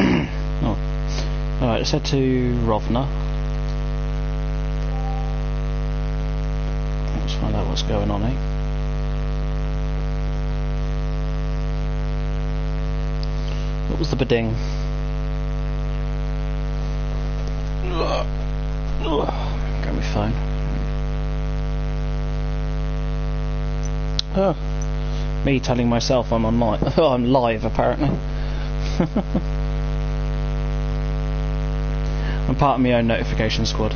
Oh. Alright, let's head to Rovna. Let's find out what's going on, eh? What was the bidding? Grab my phone. Oh, me telling myself I'm online. Oh, I'm live apparently. I'm part of my own notification squad.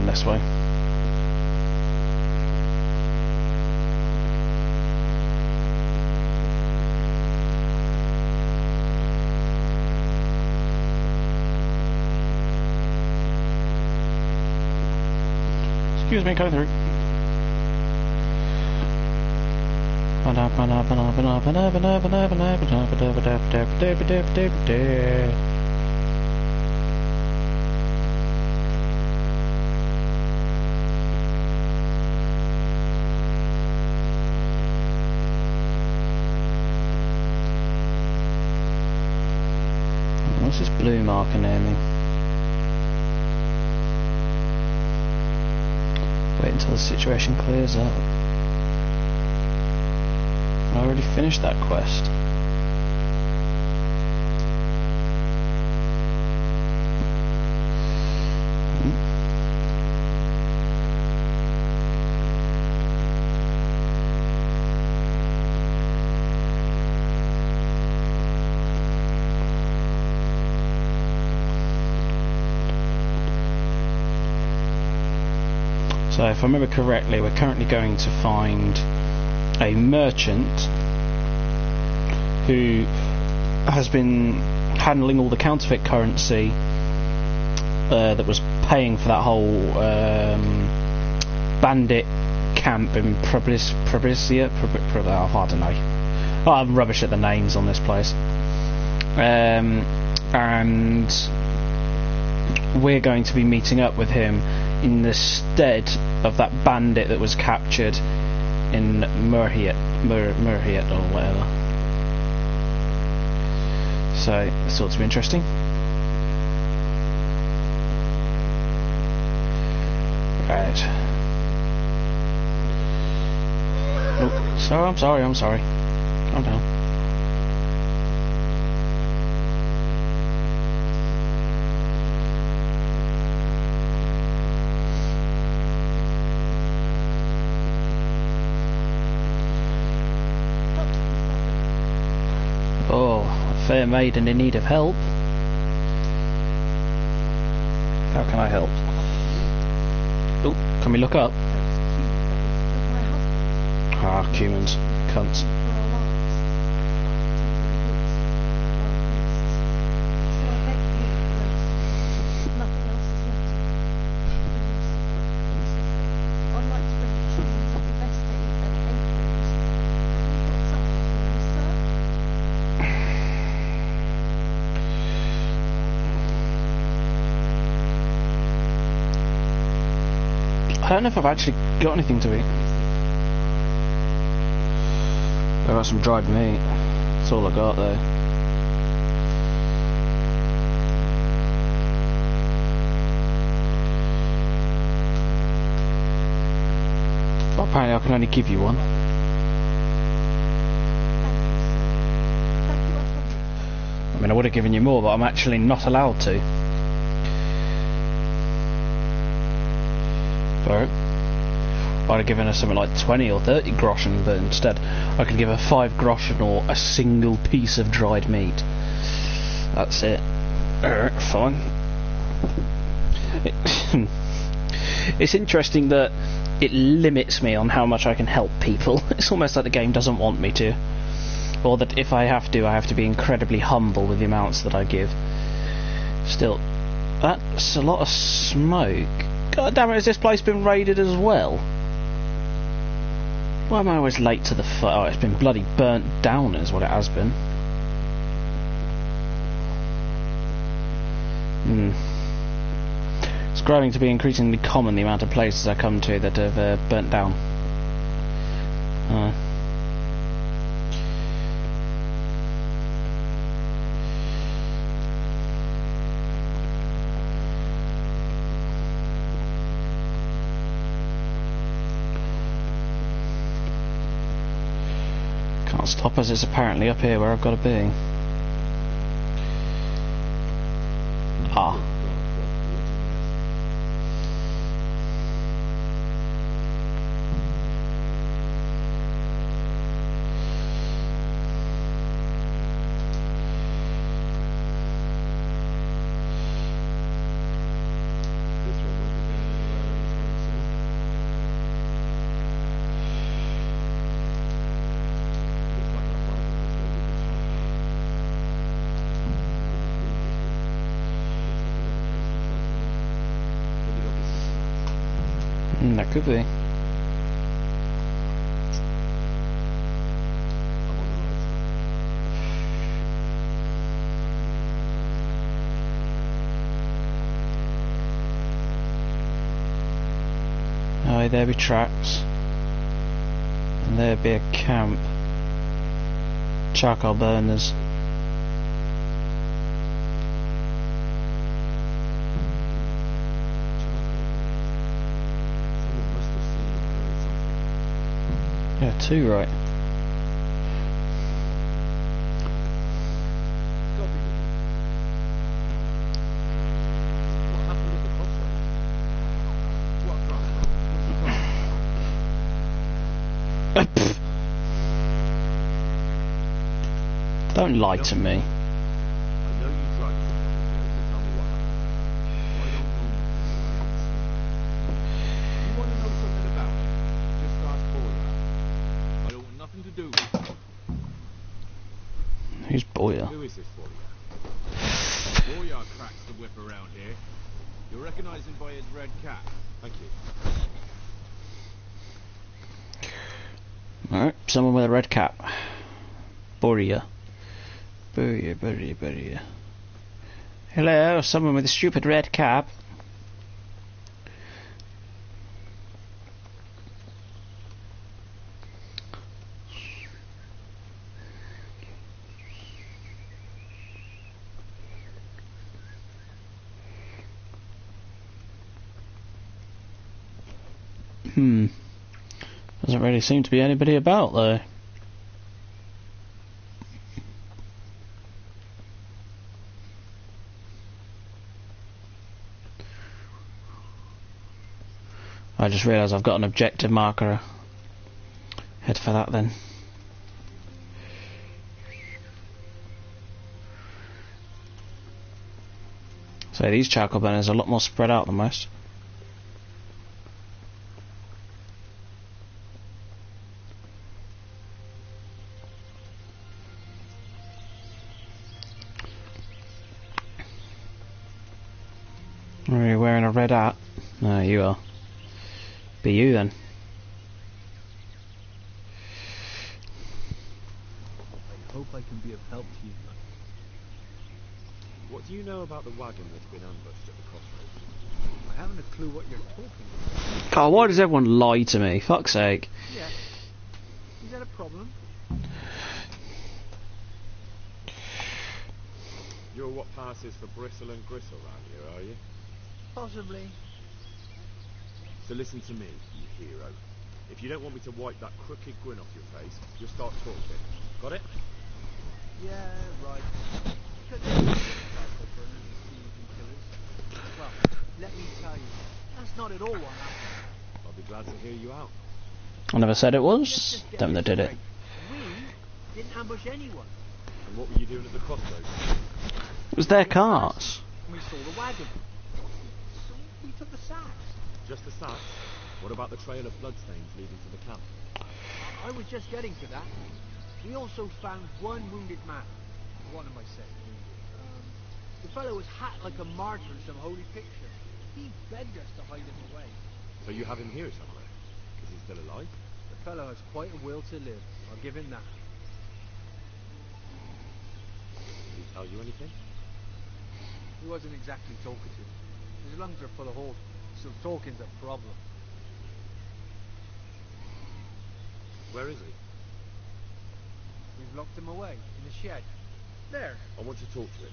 This way. Excuse me, coming through. What's this blue marker near me? Wait until the situation clears up. I already finished that quest. So if I remember correctly, we're currently going to find a merchant who has been handling all the counterfeit currency that was paying for that whole bandit camp in Provincia. I don't know. Oh, I'm rubbish at the names on this place. And we're going to be meeting up with him in the stead of that bandit that was captured in Murhiet or whatever. So this ought to be interesting. Right. Oh, so I'm sorry. Calm down. Oh, a fair maiden in need of help. How can I help? Oh, can we look up? Ah, humans. Cunts. I don't know if I've actually got anything to eat. I've got some dried meat. That's all I got though. Well, apparently I can only give you one. I mean, I would have given you more, but I'm actually not allowed to. I'd have given her something like 20 or 30 groschen, but instead I could give her 5 groschen or a single piece of dried meat. That's it. Fine. It's interesting that it limits me on how much I can help people. It's almost like the game doesn't want me to. Or that if I have to be incredibly humble with the amounts that I give. Still, that's a lot of smoke. God damn it, has this place been raided as well? Why am I always late to the fight? Oh, it's been bloody burnt down is what it has been. It's growing to be increasingly common, the amount of places I come to that have burnt down. Can't stop us, it's apparently up here where I've got to be. Ah. That could be. Oh, there be tracks. And there be a camp. Charcoal burners. Yeah, two, right. Don't lie to me. I know you tried to tell me what happened. Why don't you want to know something about it? Just ask Boya. I don't want nothing to do with it. Who's Boya? Who is this Boya? Boya cracks the whip around here. You'll recognise him by his red cap. Thank you. Alright, someone with a red cap. Boya. Boya. Hello, someone with a stupid red cap. Doesn't really seem to be anybody about though. I just realised I've got an objective marker. Head for that then. So these charcoal burners are a lot more spread out than most. Are you wearing a red hat? No, you are. Be you then. I hope I can be of help to you. What do you know about the wagon that's been ambushed at the crossroads? I haven't a clue what you're talking about. God, why does everyone lie to me? Fuck's sake. Yeah. Is that a problem? You're what passes for bristle and gristle around here, are you? Possibly. So listen to me, you hero. If you don't want me to wipe that crooked grin off your face, you'll start talking. Got it? Yeah, right. Well, let me tell you, that's not at all what happened. I'll be glad to hear you out. I never said it was. Just Them that did it. We didn't ambush anyone. And what were you doing at the crossroads? It was their cars. We saw the wagon. So we took the sacks. Just the sacks? What about the trail of bloodstains leading to the camp? I was just getting to that. We also found one wounded man. What am I saying? The fellow was hacked like a martyr in some holy picture. He begged us to hide him away. So you have him here somewhere? Is he still alive? fellow has quite a will to live. I'll give him that. Did he tell you anything? He wasn't exactly talkative. His lungs are full of holes, so talking's a problem. Where is he? We've locked him away in the shed. There. I want to talk to him.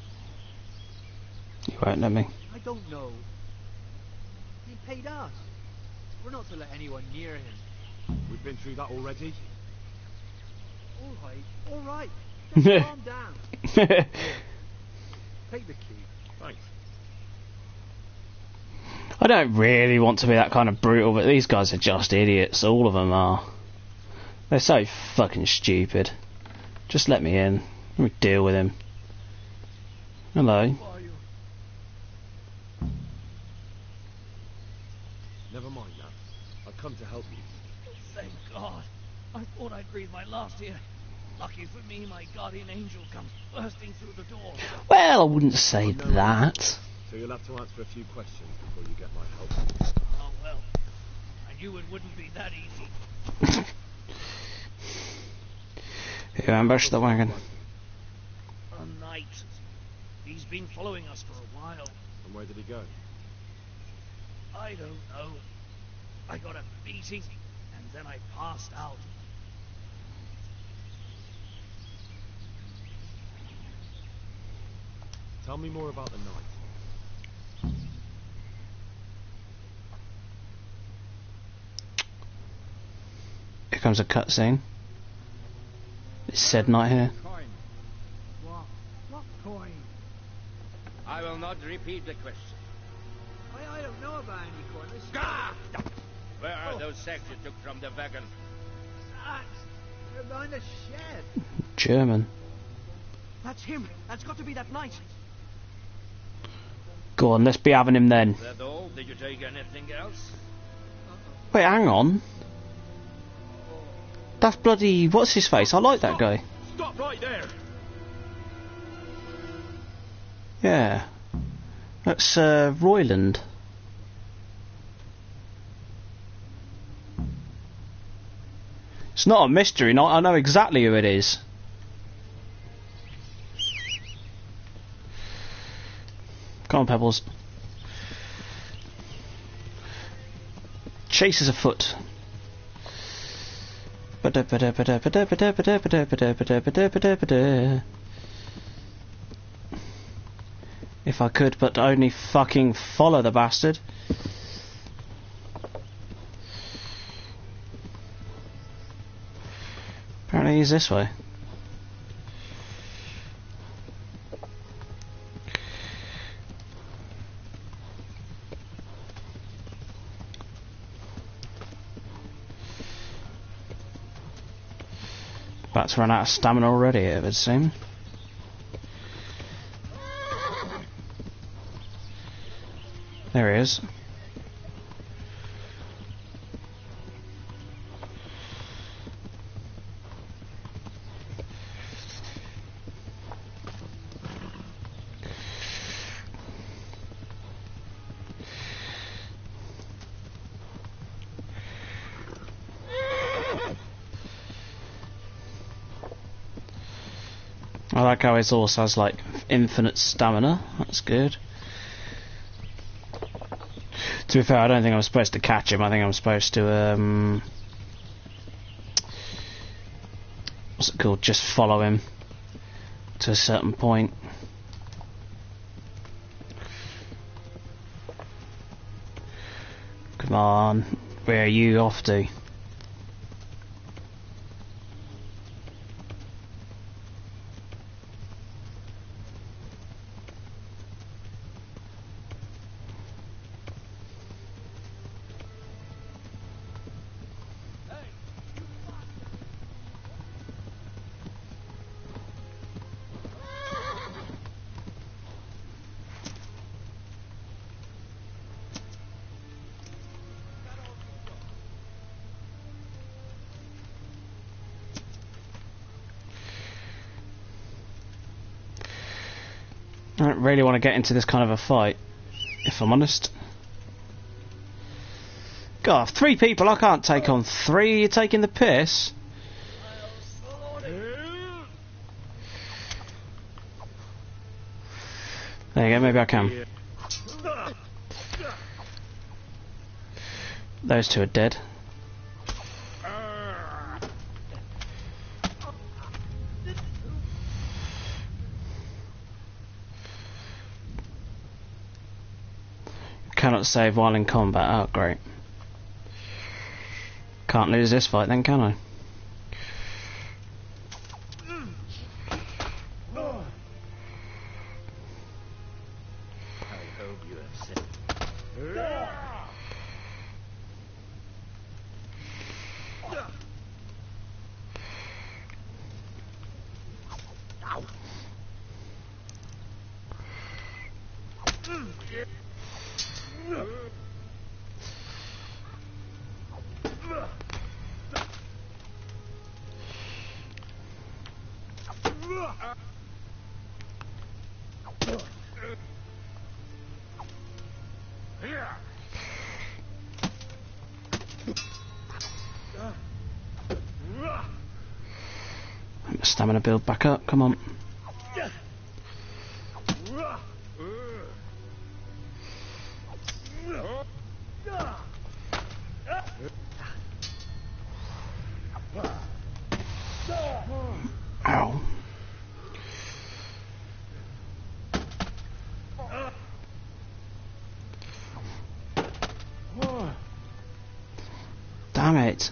You won't let me. I don't know. He paid us. We're not to let anyone near him. We've been through that already. All right. Just calm down. Here, take the key. Thanks. I don't really want to be that kind of brutal, but these guys are just idiots. All of them are. They're so fucking stupid. Just let me in. Let me deal with him. Hello. Who are you? Never mind that. I've come to help you. Thank God. I thought I'd breathe my last here. Lucky for me, my guardian angel comes bursting through the door. Well, I wouldn't say that. So you'll have to answer a few questions before you get my help. Oh well. I knew it wouldn't be that easy. Who ambushed the wagon? A knight. He's been following us for a while. And where did he go? I don't know. I got a beating, and then I passed out. Tell me more about the night. Here comes a cutscene. It's said night here. Coin. What coin? I will not repeat the question. I don't know about any coin. Ah! Where are those sacks you took from the wagon? Sacks. They're behind the shed. German. That's him. That's got to be that knight. Go on, let's be having him then. Is that all? Did you take anything else? Wait, hang on. That's bloody... what's his face? I like that guy. Stop right there! Yeah. That's Royland. It's not a mystery, I know exactly who it is. Come on, Pebbles. Chase is afoot. If I could, but only fucking follow the bastard. Apparently he's this way. About to run out of stamina already, it would seem. There he is. I like how his horse has like infinite stamina. That's good. To be fair, I don't think I'm supposed to catch him. I think I'm supposed to what's it called? Just follow him to a certain point. Come on, where are you off to? I don't really want to get into this kind of a fight, if I'm honest. God, 3 people, I can't take on 3. You're taking the piss. There you go, maybe I can. Those 2 are dead. Cannot save while in combat. Oh, great. Can't lose this fight then, can I? Stamina build back up, come on. Ow. Damn it.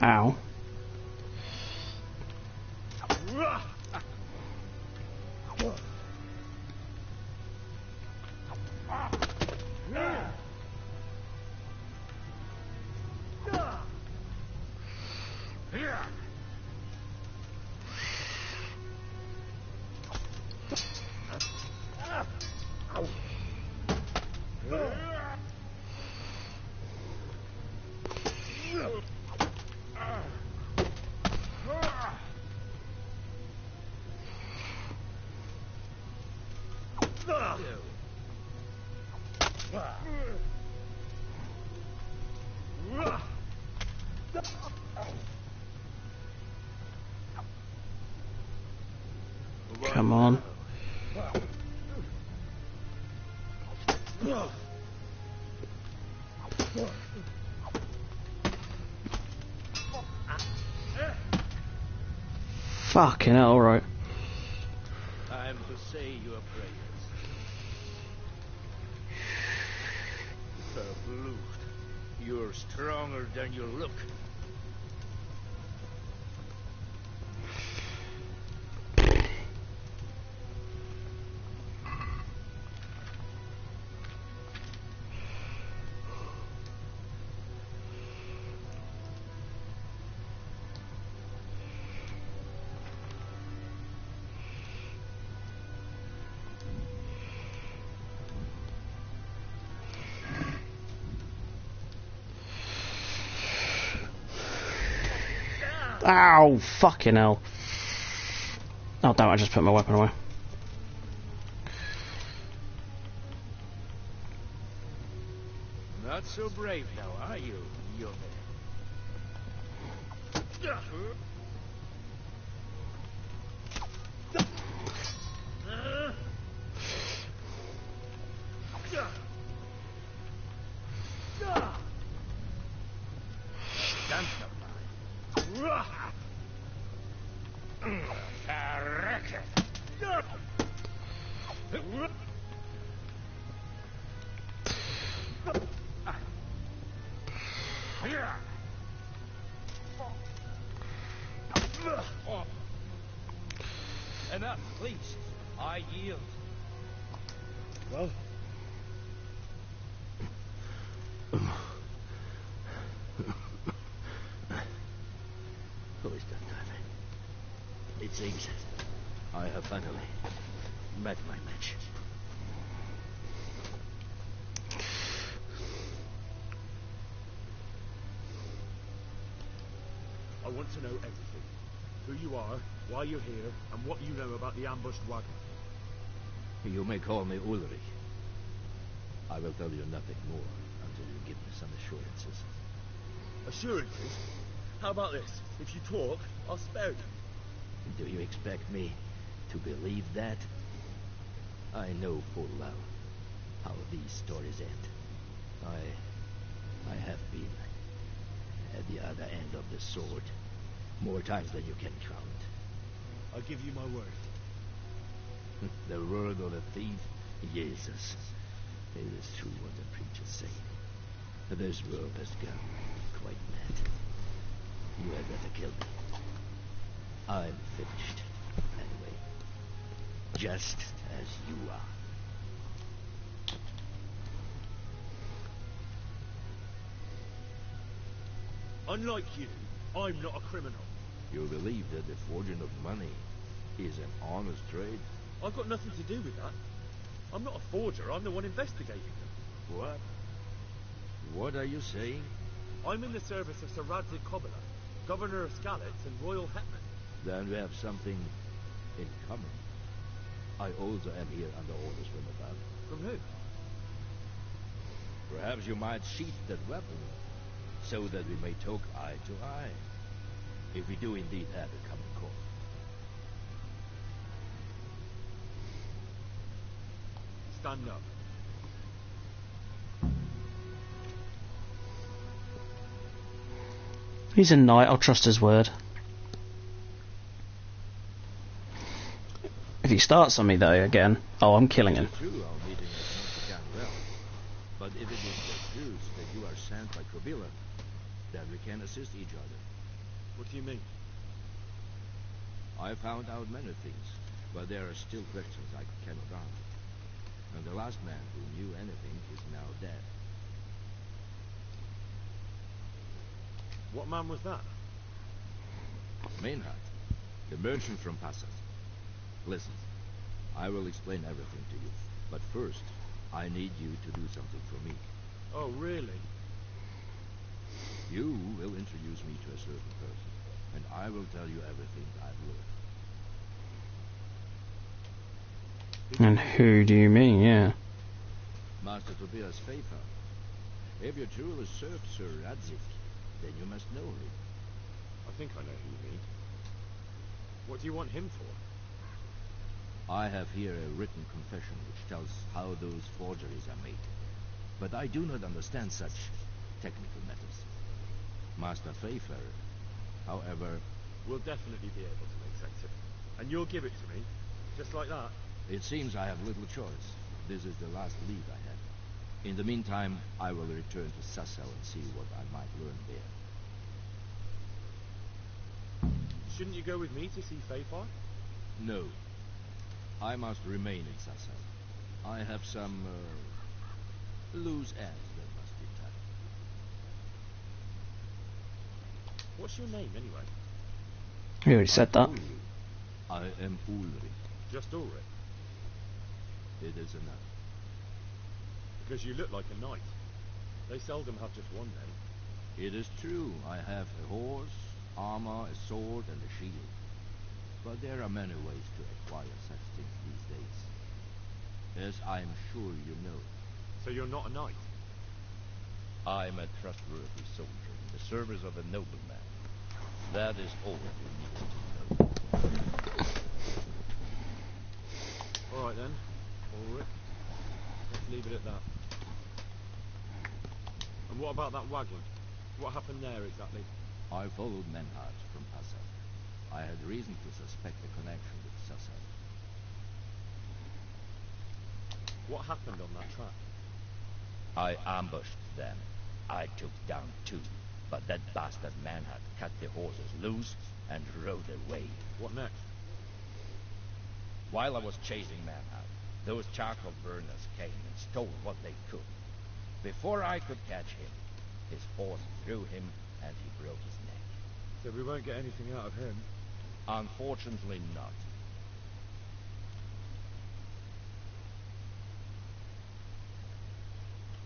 Ow. Come on. Fucking hell, alright. Time to say your prayers. Verblüht. You're stronger than you look. Ow, fucking hell. Oh damn, I just put my weapon away. Not so brave now, are you, young man? Enough, please. I yield. Well, Who is that time? It seems I have finally met my match. I want to know everything. Who you are, why you're here, and what you know about the ambushed wagon. You may call me Ulrich. I will tell you nothing more until you give me some assurances. Assurances? How about this? If you talk, I'll spare you. Do you expect me to believe that? I know full well how these stories end. I have been at the other end of the sword more times than you can count. I give you my word. The word of a thief? Jesus. It is true what the preachers say. This world has gone quite mad. You had better kill me. I'm finished. Anyway. Just as you are. Unlike you, I'm not a criminal. You believe that the forging of money is an honest trade? I've got nothing to do with that. I'm not a forger, I'm the one investigating them. What? What are you saying? I'm in the service of Sir Radzig Kobyla, Governor of Skalitz and Royal Hetman. Then we have something in common. I also am here under orders from above. From who? Perhaps you might sheath that weapon, so that we may talk eye to eye. If we do indeed have a common cause. Stand up. He's a knight, I'll trust his word. If he starts on me though, again, oh, I'm killing him. It's true, our meeting has not begun well. But if it is the truth that you are sent by Kobyla, then we can assist each other. What do you mean? I found out many things, but there are still questions I cannot answer. And the last man who knew anything is now dead. What man was that? Maynard, the merchant from Passat. Listen, I will explain everything to you. But first, I need you to do something for me. Oh, really? You will introduce me to a certain person, and I will tell you everything I've learned. And who do you mean, yeah? Master Tobias Pfeiffer. If you truly served Sir Radzig, then you must know him. I think I know who you mean. What do you want him for? I have here a written confession which tells how those forgeries are made. But I do not understand such technical matters. Master Pfeiffer, however... We'll definitely be able to make sense of it. And you'll give it to me, just like that? It seems I have little choice. This is the last lead I have. In the meantime, I will return to Sassel and see what I might learn there. Shouldn't you go with me to see Pfeiffer? No. I must remain in Sassel. I have some, loose ends that must be tied. What's your name, anyway? He already said that. I am Ulrich. Just Ulrich? It is enough. Because you look like a knight. They seldom have just one name. It is true, I have a horse, armor, a sword, and a shield. But there are many ways to acquire such things these days. As I am sure you know. So you're not a knight? I am a trustworthy soldier in the service of a nobleman. That is all you need to know. All right then, Ulrich. Let's leave it at that. And what about that wagon? What happened there exactly? I followed Menhard from Passat. I had reason to suspect a connection with Sassel. What happened on that track? I ambushed them. I took down 2, but that bastard man had cut the horses loose and rode away. What next? While I was chasing Manhart, those charcoal burners came and stole what they could. Before I could catch him, his horse threw him and he broke his neck. So we won't get anything out of him. Unfortunately not.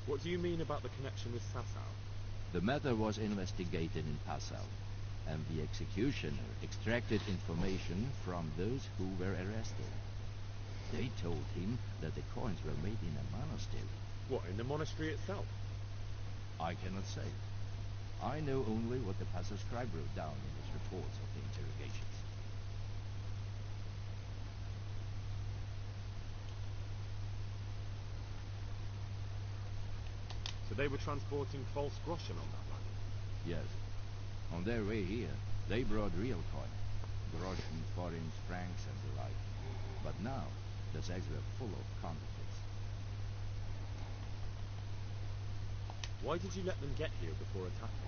What do you mean about the connection with Sasau? The matter was investigated in Passau, and the executioner extracted information from those who were arrested. They told him that the coins were made in a monastery. What, in the monastery itself? I cannot say. I know only what the Passau scribe wrote down in his reports of the interrogations. So they were transporting false groschen on that wagon? Yes. On their way here, they brought real coin. Groschen, forints, francs, and the like. But now, the sacks were full of counterfeits. Why did you let them get here before attacking?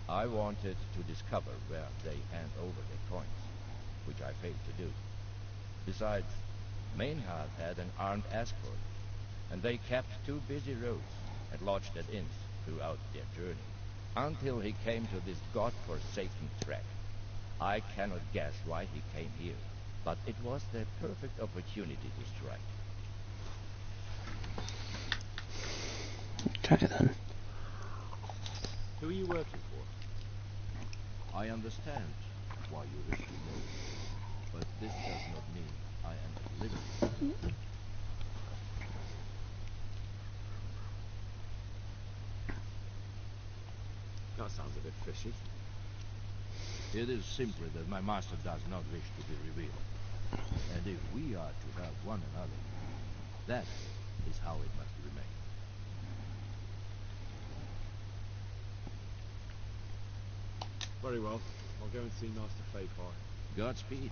I wanted to discover where they hand over their coins, which I failed to do. Besides, Maynard had an armed escort, and they kept 2 busy roads and lodged at inns throughout their journey, until he came to this god-forsaken track. I cannot guess why he came here, but it was the perfect opportunity to strike. Okay then. Who are you working for? I understand why you wish to know, but this does not mean I am at liberty. That sounds a bit fishy. It is simply that my master does not wish to be revealed. And if we are to help one another, that is how it must remain. Very well. I'll go and see Master Fayfar. Godspeed.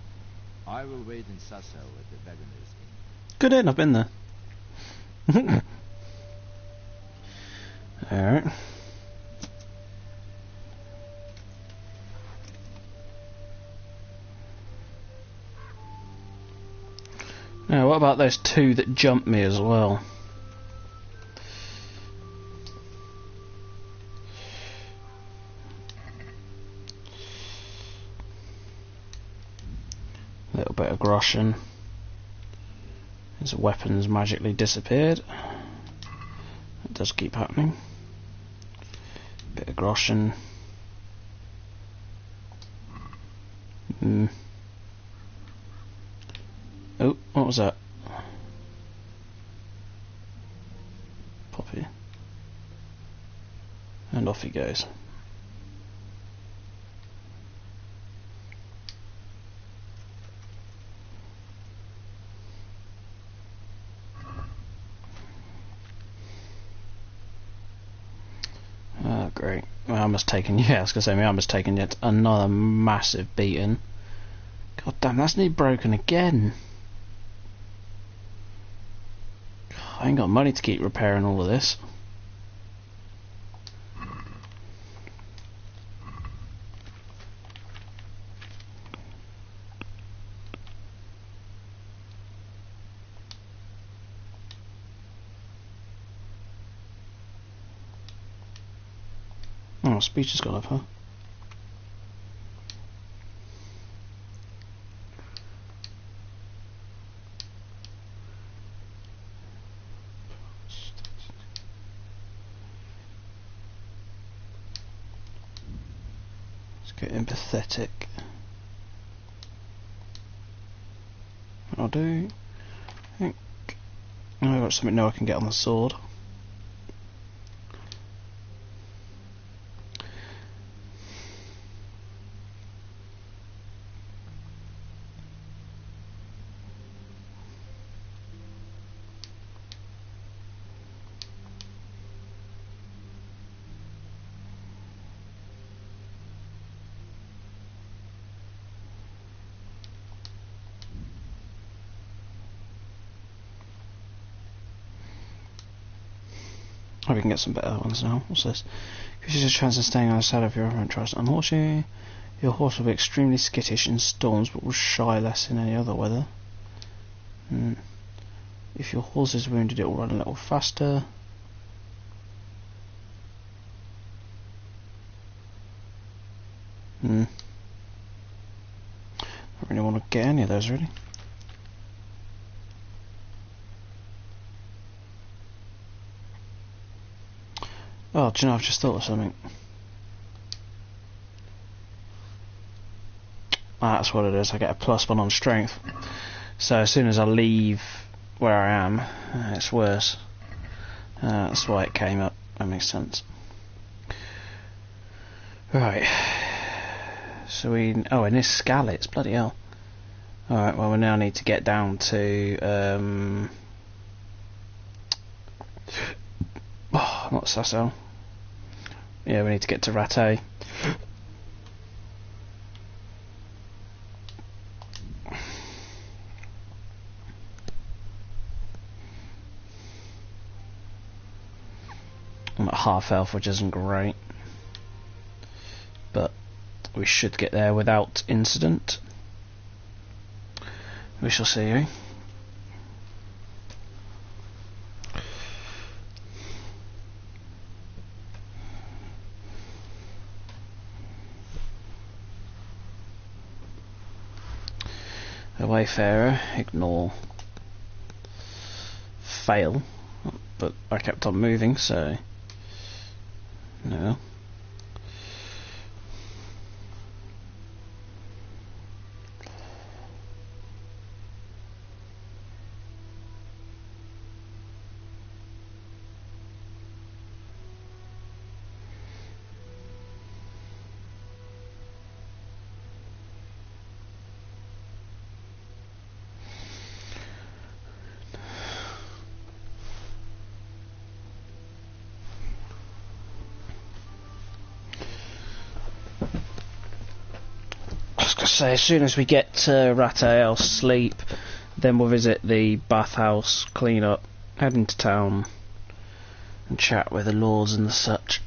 I will wait in Sasau at the Wagoner's Inn. Good inn, I've been there. Alright. Now, what about those 2 that jumped me as well? A little bit of groschen. His weapons magically disappeared. It does keep happening. Bit of groschen. Oh, what was that? Poppy. And off he goes. Oh, great. My arm has taken, yeah, I was going to say, my arm has taken yet another massive beating. God damn, that's nearly broken again. I ain't got money to keep repairing all of this. Oh, speech has gone up, huh? Let's get empathetic. I'll do. I think. Oh, I've got something new I can get on the sword. Hope we can get some better ones now. What's this? If you just a chance of staying on the side of your own tries to unhorse you. Your horse will be extremely skittish in storms, but will shy less in any other weather. If your horse is wounded, it will run a little faster. don't really want to get any of those, really. Oh, do you know, I've just thought of something. That's what it is, I get a +1 on strength. So as soon as I leave where I am, it's worse. That's why it came up, that makes sense. Right. So oh, and this Scallets, bloody hell. Alright, well we now need to get down to, not Sasso. Yeah, we need to get to Rattay. I'm at half health, which isn't great, but we should get there without incident. We shall see, eh? A wayfarer, ignore, fail, but I kept on moving, so no. So as soon as we get to Rattay, I'll sleep, then we'll visit the bathhouse, clean up, head into town, and chat with the lords and the such.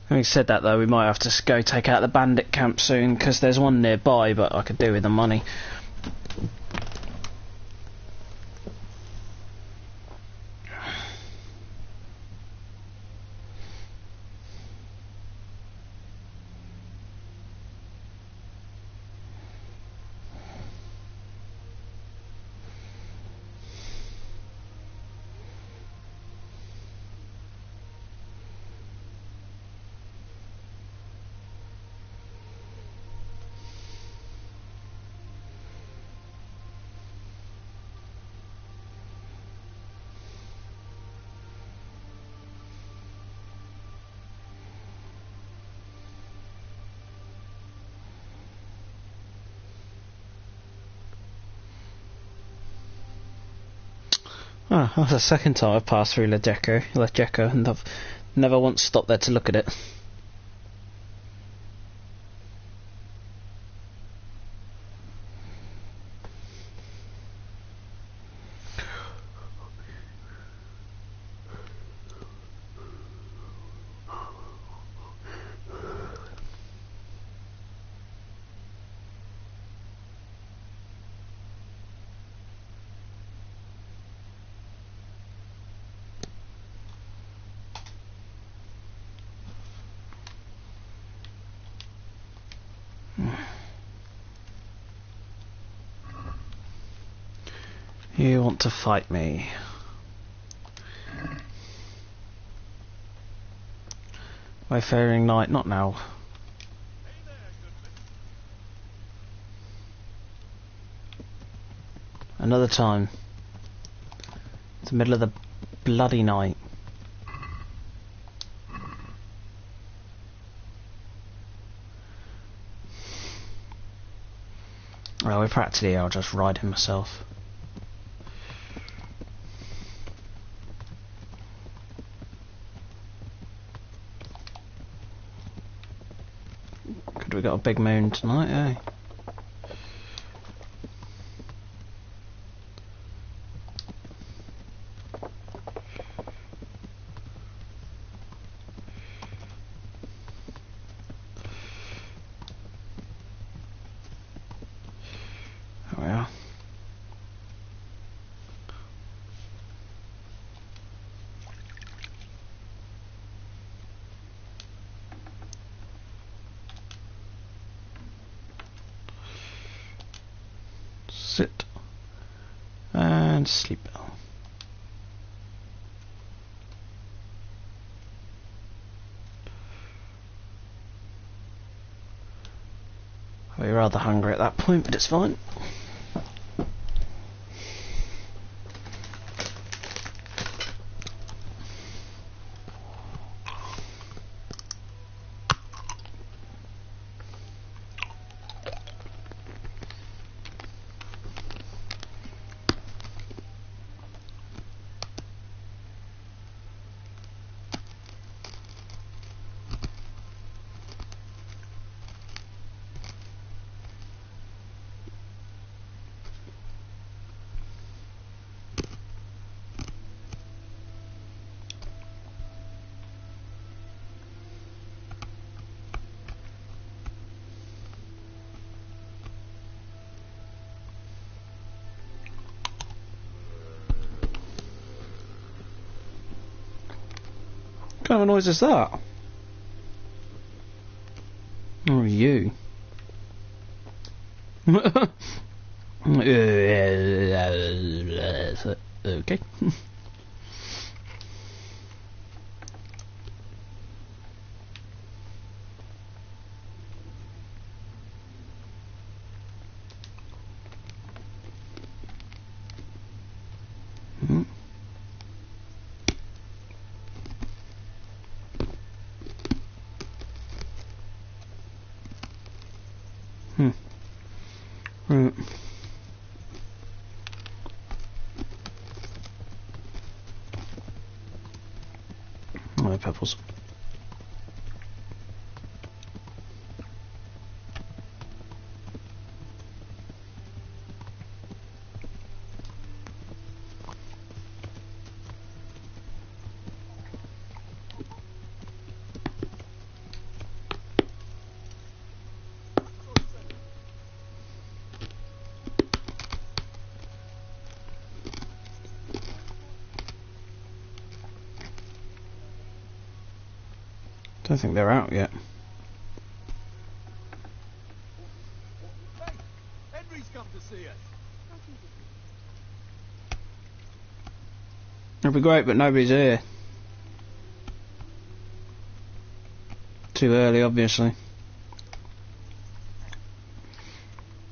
Having said that though, we might have to go take out the bandit camp soon, because there's one nearby, but I could do with the money. Oh, that's the second time I've passed through Lejeco, and I've never once stopped there to look at it. You want to fight me? Wayfaring Knight, not now. Another time. It's the middle of the bloody night. Well, we're practically, I'll just ride him myself. Could we got a big moon tonight, eh? There we are. And sleep. We're rather hungry at that point, but it's fine. What kind of noise is that? Oh, you. Okay. Right. Oh, pebbles. Don't think they're out yet. Hey, Henry's come to see us. It'd be great, but nobody's here. Too early, obviously.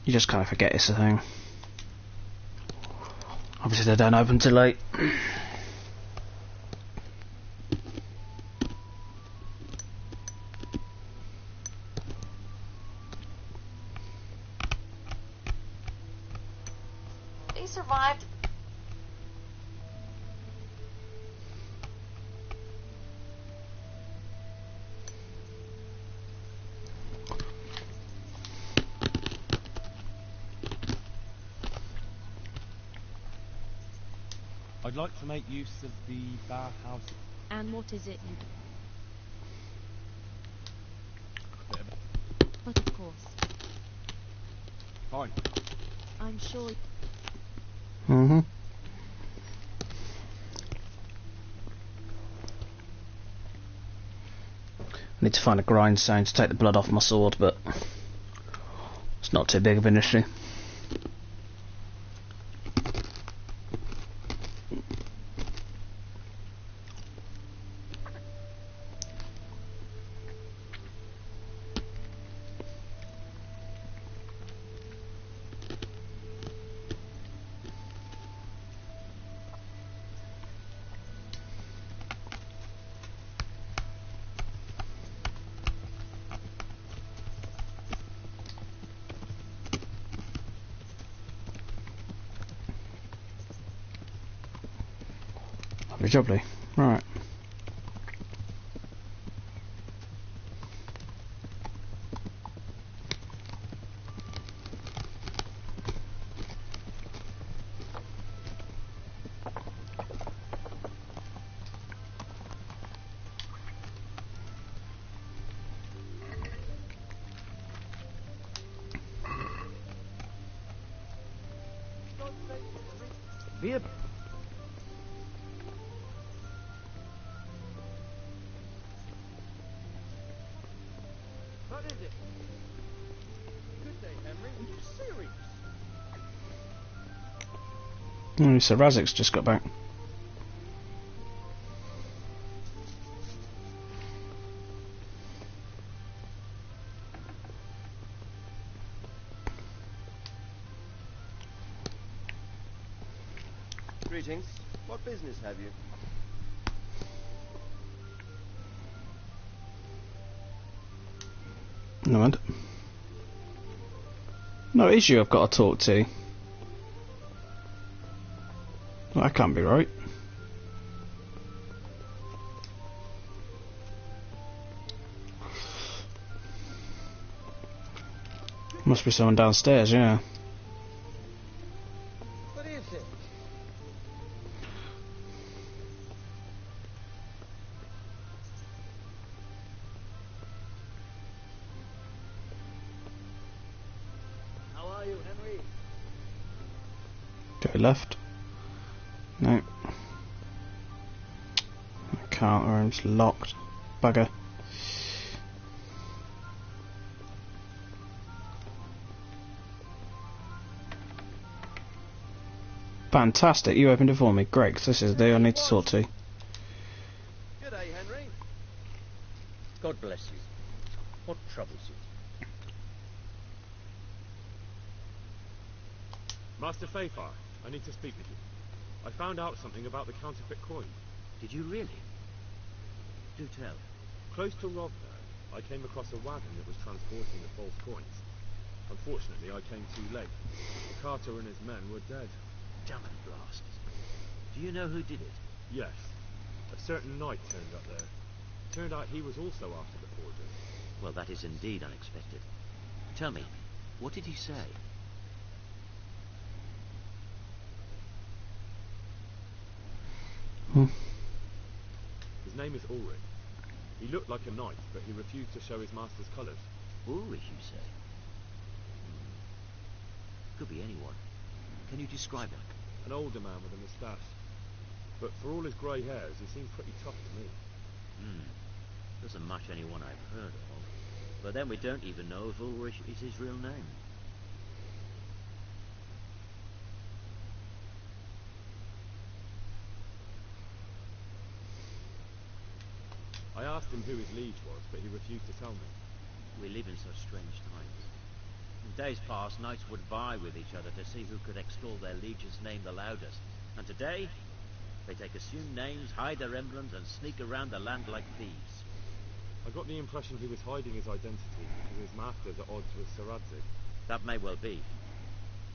You just kind of forget it's a thing. Obviously they don't open till late. They survived. I'd like to make use of the bathhouse. And what is it you Bit of But of course, Fine. I'm sure. Mm-hmm. I need to find a grindstone to take the blood off my sword, but it's not too big of an issue. Jubbly. Right. Beer. What is it? Good day, Henry. Are you serious? So Razik's just got back. Greetings. What business have you? No, no, it is you I've got to talk to. Well, that can't be right. Must be someone downstairs, yeah. What is it? How are you, Henry? Go left. No. Can't, the room's locked. Bugger. Fantastic, you opened it for me. Great, 'cause this is the I need to talk to. Good day, Henry. God bless you. What troubles you? Master Fayfar, I need to speak with you. I found out something about the counterfeit coin. Did you really? Do tell. Close to Rovno, I came across a wagon that was transporting the false coins. Unfortunately, I came too late. The carter and his men were dead. Damn it, blast. Do you know who did it? Yes, a certain knight turned up there. Turned out he was also after the forgers. Well, that is indeed unexpected. Tell me, what did he say? His name is Ulrich. He looked like a knight, but he refused to show his master's colours. Ulrich, you say? Could be anyone. Can you describe him? An older man with a moustache. But for all his grey hairs, he seemed pretty tough to me. Doesn't match anyone I've heard of. But then we don't even know if Ulrich is his real name. I asked him who his liege was, but he refused to tell me. We live in such strange times. In days past, knights would vie with each other to see who could extol their liege's name the loudest. And today, they take assumed names, hide their emblems, and sneak around the land like thieves. I got the impression he was hiding his identity because his master's at odds with Sir Radzig. That may well be.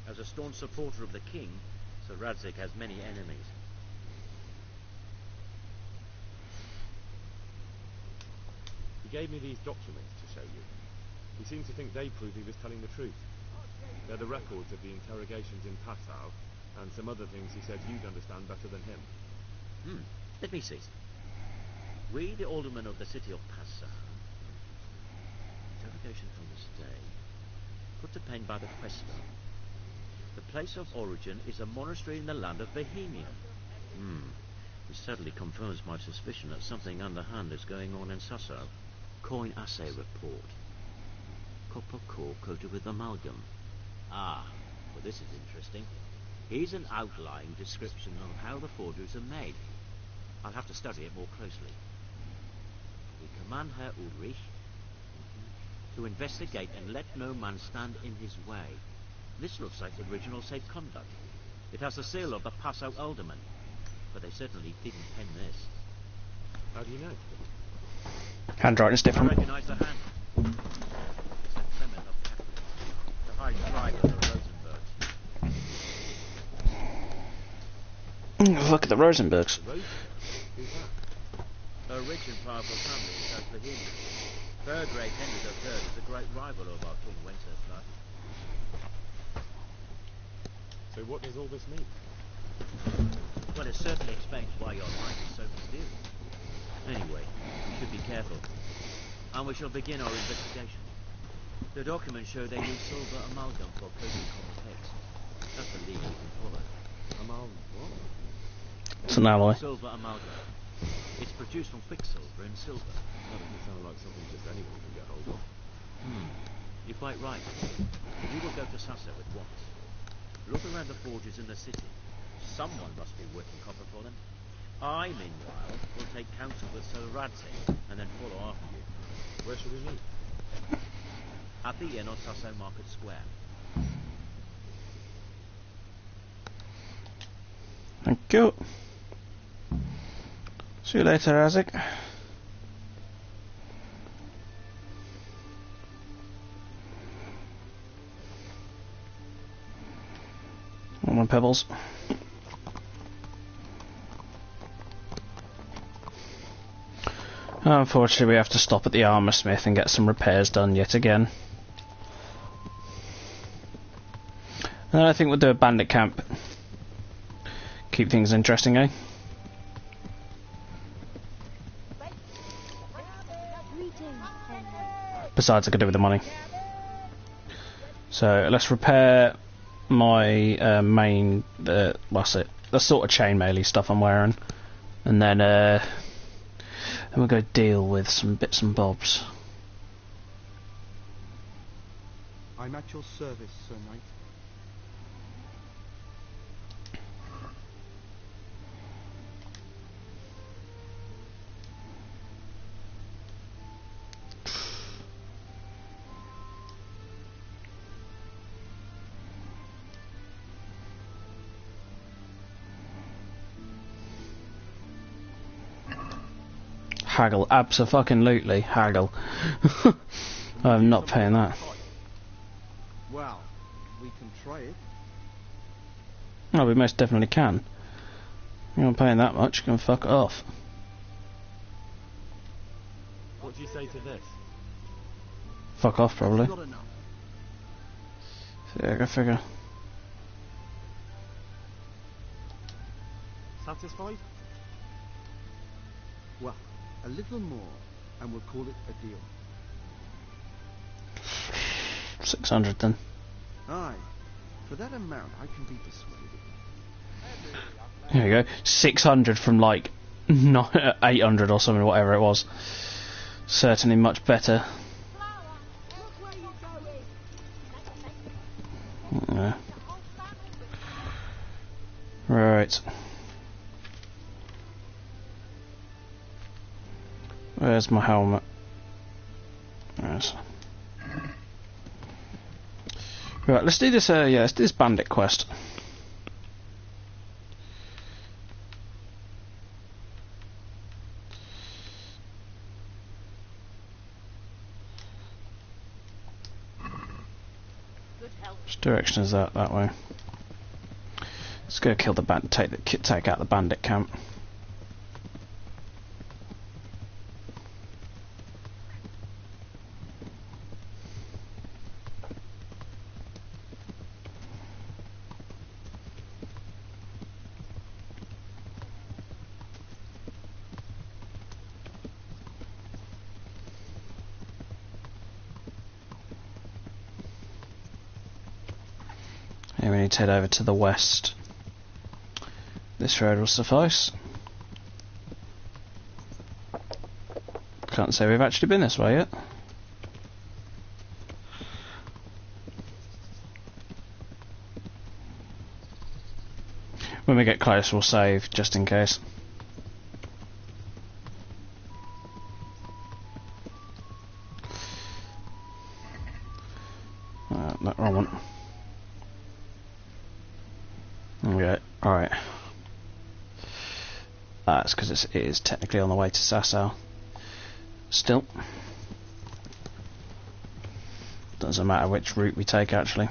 As a staunch supporter of the king, Sir Radzig has many enemies. He gave me these documents to show you. He seemed to think they prove he was telling the truth. They're the records of the interrogations in Passau, and some other things he said you'd understand better than him. Let me see. We, the aldermen of the city of Passau, interrogation from this day, put to pen by the quaestor. The place of origin is a monastery in the land of Bohemia. This certainly confirms my suspicion that something underhand is going on in Sasso. Coin assay report. Copper core coated with amalgam. Well, this is interesting. Here's an outline description of how the forgeries are made. I'll have to study it more closely. We command Herr Ulrich to investigate and let no man stand in his way. This looks like the original safe conduct. It has the seal of the Passau alderman, but they certainly didn't pen this. How do you know? Handwriting's I different. recognize the hand. It's a Clement of Catholics, the high tribe of the Rosenbergs. Look at the Rosenbergs. Rose? Who's that? A rich and powerful family in South Bohemia. Their great Henry III is a great rival of our King Wenceslas. So what does all this mean? Well, it certainly explains why your mind is so mysterious. Anyway, we should be careful. And we shall begin our investigation. The documents show they use silver amalgam for coating copper heads. That's the lead we can follow. What? It's an alloy. Silver amalgam. It's produced from quicksilver and silver. That doesn't sound like something just anyone can get hold of. You're quite right. We will go to Sasso at once. Look around the forges in the city. Someone must be working copper for them. I, meanwhile, will take counsel with Sir Radzig and then follow after you. Where should we meet? At the inn on Sasso Market Square. Thank you. See you later, Isaac. All my pebbles. Unfortunately, we have to stop at the armour smith and get some repairs done yet again. And then I think we'll do a bandit camp. Keep things interesting, eh? Besides, I could do with the money. So let's repair my main, what's it? The sort of chainmail-y stuff I'm wearing, and then we'll go deal with some bits and bobs. I'm at your service, Sir Knight. Haggle, abso-fucking-lutely, haggle. I'm not paying that. Well, we can try it. No, we most definitely can. You're not paying that much, you can fuck off. What do you say to this? Fuck off, probably. Not enough. Yeah, go figure. Satisfied? Well, a little more, and we'll call it a deal. 600 then. Aye, for that amount I can be persuaded. Here we go. 600 from like 800 or something, whatever it was. Certainly much better. Yeah. Right. Where's my helmet? Yes. Right, let's do this. Yeah, let's do this bandit quest. Which direction is that? That way. Let's go kill the bandit. Take out the bandit camp. Yeah, we need to head over to the west. This road will suffice. Can't say we've actually been this way yet. When we get close, we'll save, just in case. That wrong one. Okay, alright. That's because it is technically on the way to Sasau. Still. Doesn't matter which route we take, actually.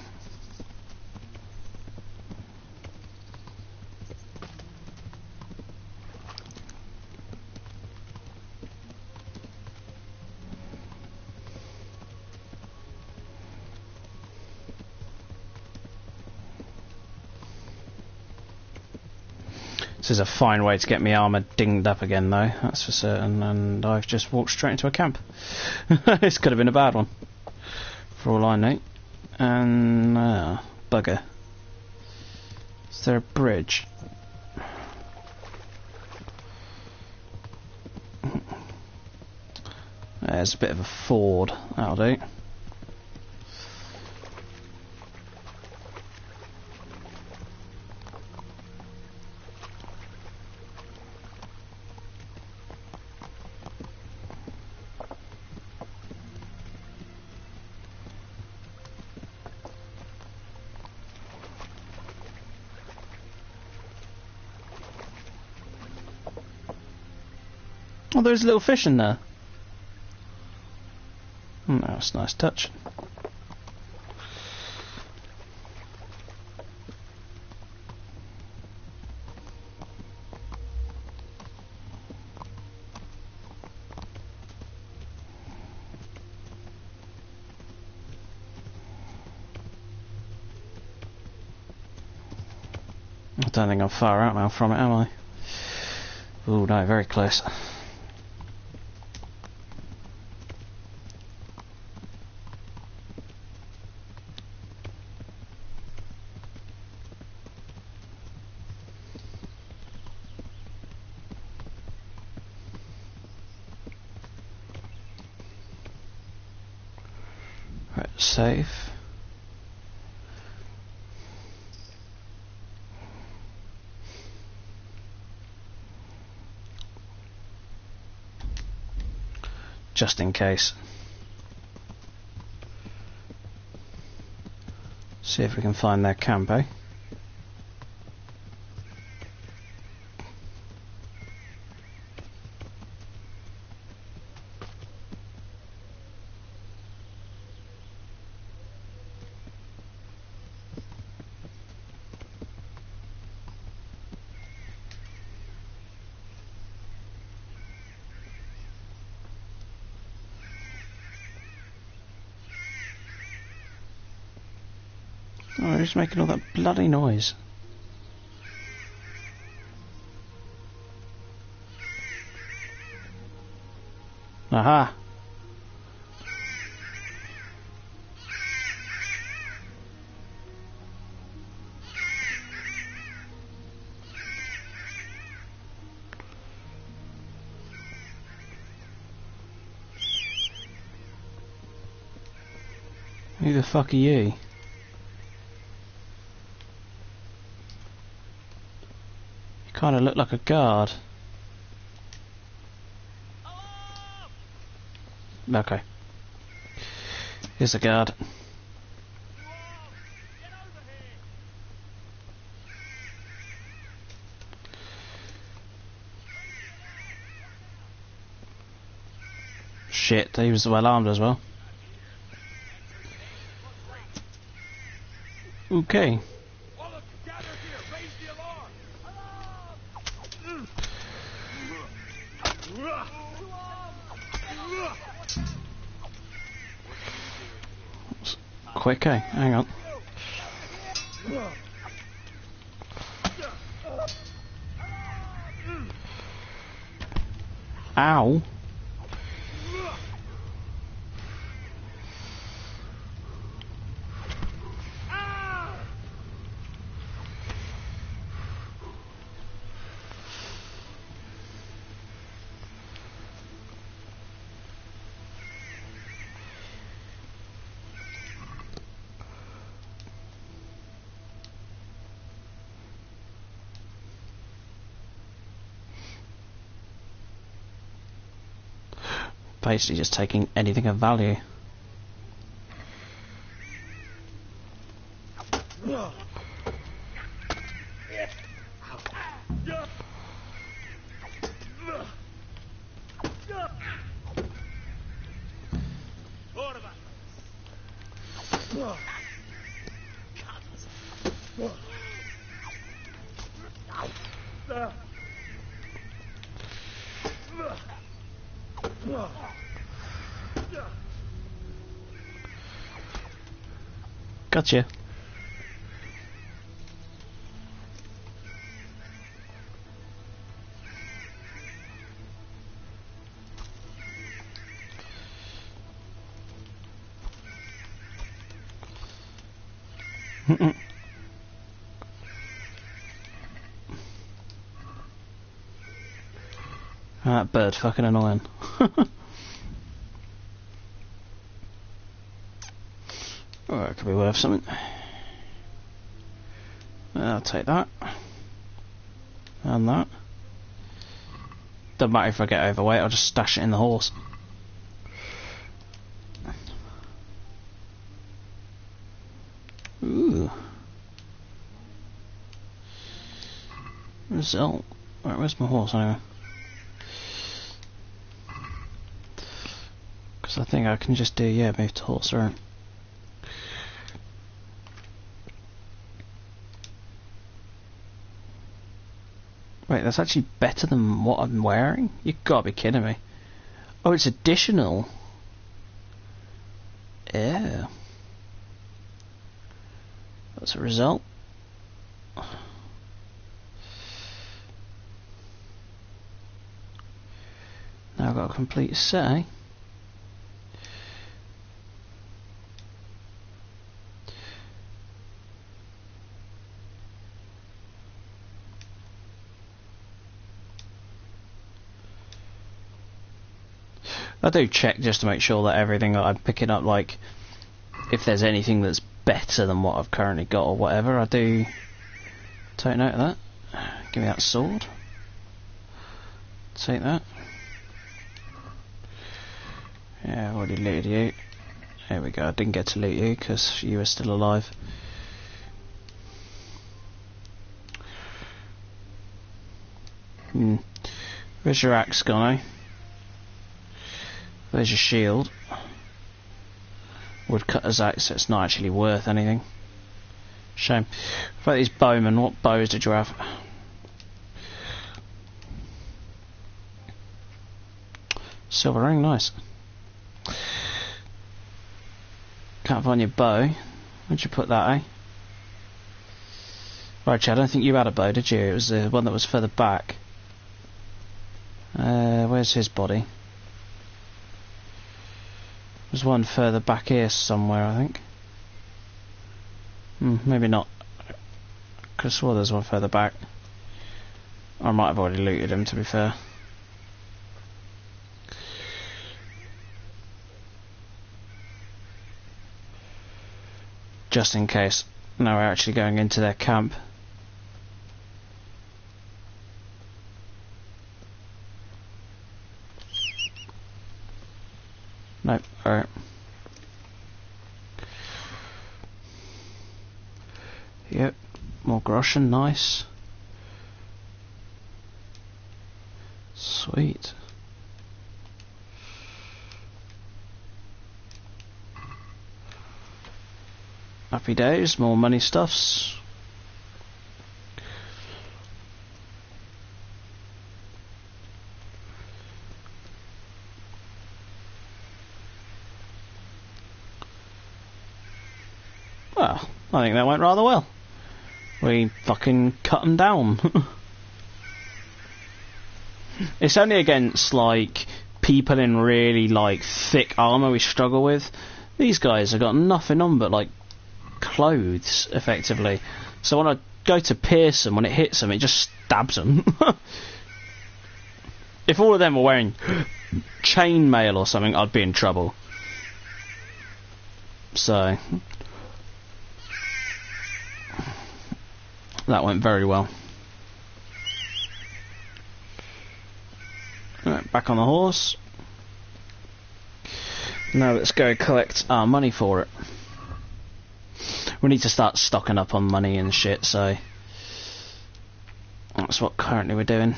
This is a fine way to get me armour dinged up again, though, that's for certain, and I've just walked straight into a camp. This could have been a bad one, for all I know. And, bugger. Is there a bridge? There's a bit of a ford, that'll do. Oh, there's a little fish in there. Oh, that's a nice touch. I don't think I'm far out now from it, am I? Oh no, very close. Right, save. Just in case. See if we can find their camp, eh? Oh, who's making all that bloody noise? Aha! Who the fuck are you? Kind of look like a guard. Okay. Here's the guard. Shit, he was well armed as well. Okay. Quick, eh? Hang on. Ow. Basically just taking anything of value. Gotcha. That bird fucking annoying. Oh, it could be worth something. I'll take that. And that. Doesn't matter if I get overweight, I'll just stash it in the horse. Ooh. Result. Right, where's my horse anyway? So I think I can just do, yeah, move to horse around. Wait, that's actually better than what I'm wearing? You gotta be kidding me. Oh, it's additional. Yeah. That's a result. Now I've got a complete set, eh? I do check just to make sure that everything that I'm picking up, like, if there's anything that's better than what I've currently got or whatever, I do take note of that. Give me that sword. Take that. Yeah, I've already looted you. There we go, I didn't get to loot you because you were still alive. Where's your axe gone, eh? There's your shield. Woodcutter's axe, it's not actually worth anything. Shame. What about these bowmen? What bows did you have? Silver ring, nice. Can't find your bow. Where'd you put that, eh? Right, Chad, I don't think you had a bow, did you? It was the one that was further back. Where's his body? There's one further back here somewhere, I think. Maybe not. Could have swore there's one further back. I might have already looted him, to be fair. Just in case. Now we're actually going into their camp. Nope, alright. Yep, more groschen, nice. Sweet. Happy days, more money stuffs. Well, I think that went rather well. We fucking cut them down. It's only against, like, people in really, like, thick armour we struggle with. These guys have got nothing on but, like, clothes, effectively. So when I go to pierce them, when it hits them, it just stabs them. If all of them were wearing chainmail or something, I'd be in trouble. So that went very well. Right, back on the horse. Now let's go collect our money for it. We need to start stocking up on money and shit, so that's what currently we're doing.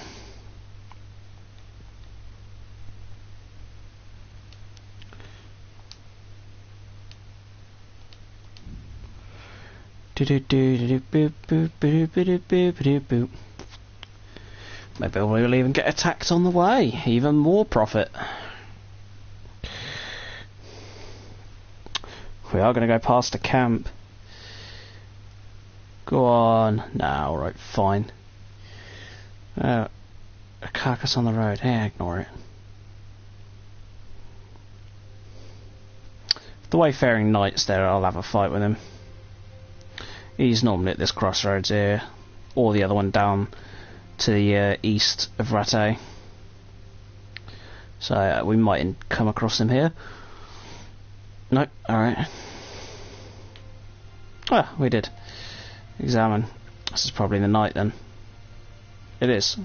Maybe we'll even get attacked on the way. Even more profit. We are going to go past a camp. Go on. No, right, fine. A carcass on the road. Hey, ignore it. The wayfaring knight's there, I'll have a fight with him. He's normally at this crossroads here, or the other one down to the east of Rattay. So we might come across him here. Nope, alright. Ah, we did. Examine. This is probably the night then. It is.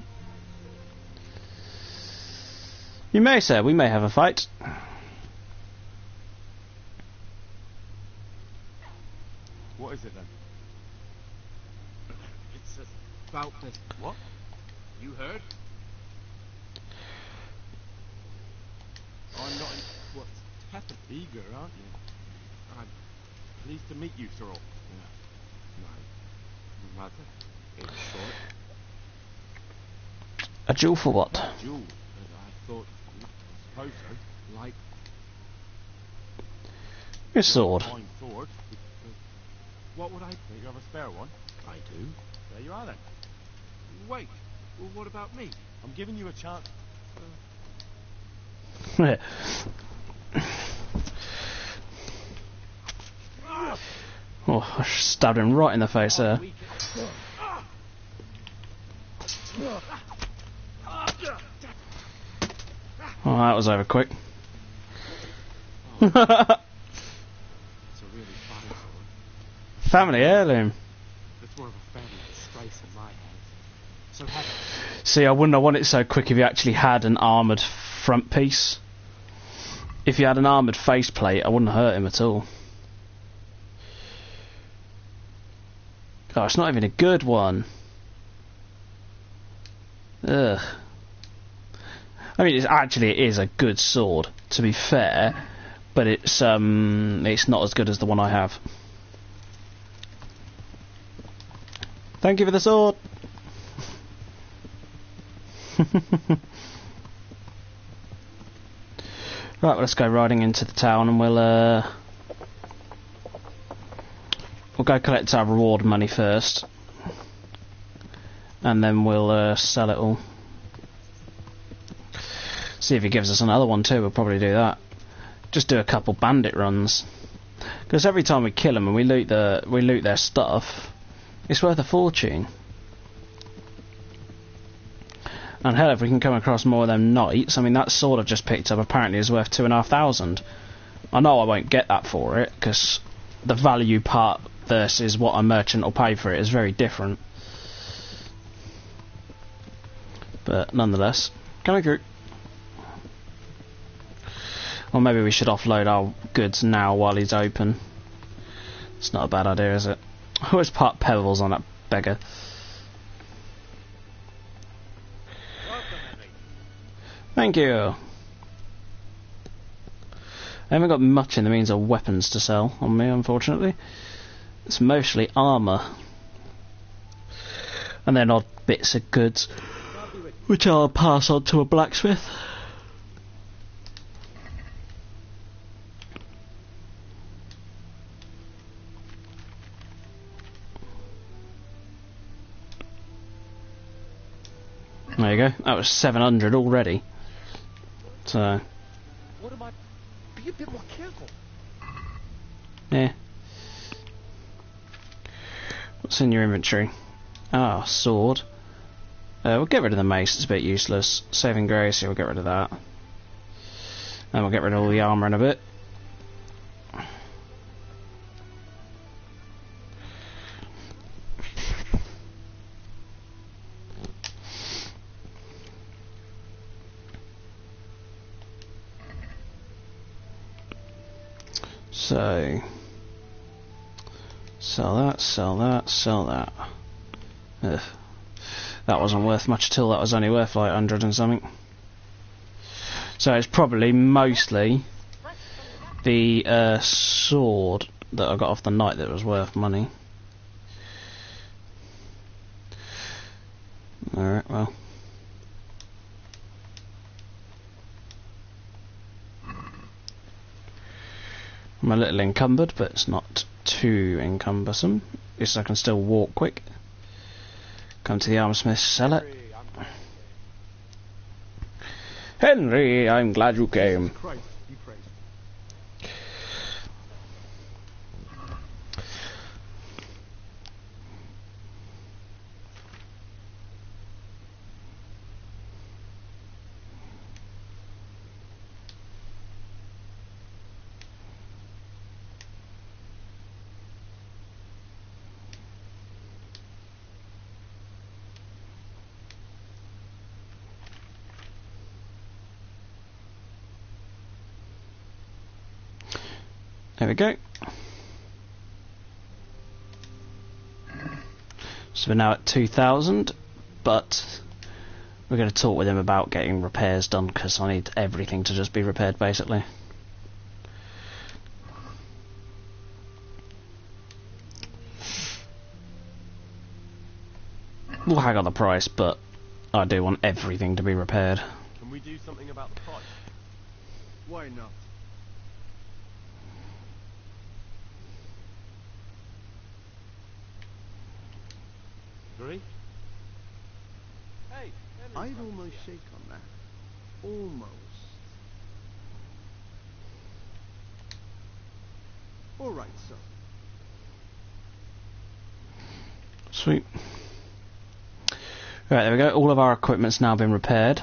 You may, sir, we may have a fight. What is it then? It's about this. What? You heard? I'm not in... What? eager, aren't you? I'm pleased to meet you, Cyril. Yeah. My mother, in short. A jewel for what? A jewel, I thought, I suppose so, like... Your sword. Fine sword. What would I think of a spare one? I do. There you are then. Wait, well, what about me? I'm giving you a chance. Oh, I stabbed him right in the face there. Oh, that was over quick. It's a really fine sword. Family heirloom. It's more of a family disgrace in my hands. So have it. See, I wouldn't have wanted it so quick if you actually had an armoured front piece. If you had an armoured faceplate, I wouldn't hurt him at all. Oh, it's not even a good one. Ugh. I mean, it is a good sword, to be fair, but it's not as good as the one I have. Thank you for the sword. Right, well, let's go riding into the town, and we'll go collect our reward money first, and then we'll sell it all. See if he gives us another one too. We'll probably do that. Just do a couple bandit runs, because every time we kill them and we loot their stuff, it's worth a fortune. And hell, if we can come across more of them knights, I mean, that sword I've just picked up apparently is worth 2,500. I know I won't get that for it, because the value part versus what a merchant will pay for it is very different. But nonetheless, coming through. Or maybe we should offload our goods now while he's open. It's not a bad idea, is it? I always park pebbles on that beggar. Thank you. I haven't got much in the means of weapons to sell on me, unfortunately. It's mostly armour. And then odd bits of goods, which I'll pass on to a blacksmith. There you go. That was 700 already. So. What am I? Be a bit more careful. Yeah. What's in your inventory? Ah, sword. We'll get rid of the mace. It's a bit useless. Saving grace. Yeah, we'll get rid of that. And we'll get rid of all the armour in a bit. So, sell that, sell that, sell that. Ugh. That wasn't worth much at all. That was only worth like 100 and something. So it's probably mostly the sword that I got off the knight that was worth money. Alright, well. I'm a little encumbered, but it's not too encumbersome. At least I can still walk quick. Come to the armorsmith, sell it. Henry, I'm glad you came. Christ, be praised. There we go. So we're now at 2,000, but we're going to talk with him about getting repairs done, because I need everything to just be repaired, basically. we'll hang on the price, but I do want everything to be repaired. Can we do something about the price? Why not? Agree? Hey, I'd almost shake on that. Almost. All right, so. Sweet. Right, there we go. All of our equipment's now been repaired.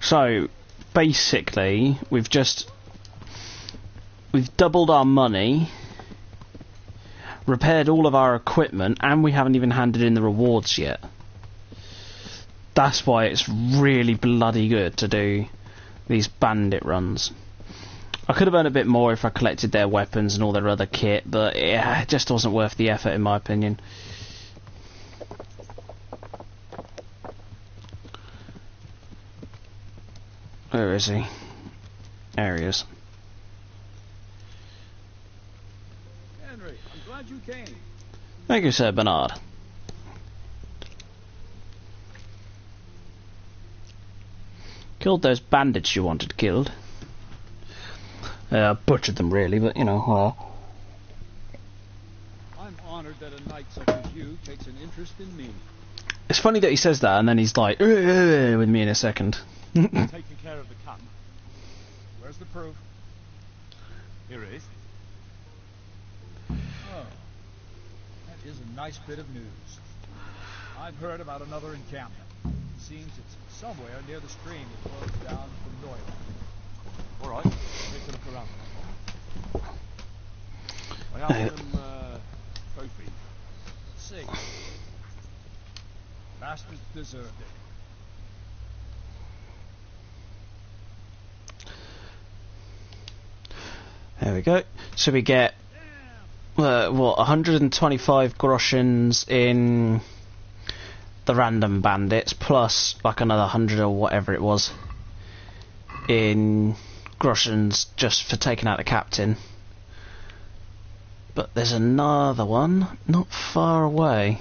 So, basically, we've doubled our money, repaired all of our equipment, and we haven't even handed in the rewards yet. That's why it's really bloody good to do these bandit runs. I could have earned a bit more if I collected their weapons and all their other kit, but yeah, it just wasn't worth the effort in my opinion. Where is he? There he is. Henry, I'm glad you came. Thank you, Sir Bernard. Killed those bandits you wanted killed. Butchered them really, but you know. I'm honored that a knight such as you takes an interest in me. It's funny that he says that and then he's like, with me in a second. taking care of the camp. Where's the proof? Here it is. Oh, that is a nice bit of news. I've heard about another encampment. It seems it's somewhere near the stream that flows down from Neuland. All right, take a look around. I have some trophies. Let's see. Bastards deserved it. There we go. So we get what 125 groshens in the random bandits, plus like another 100 or whatever it was in groshens just for taking out the captain. But there's another one not far away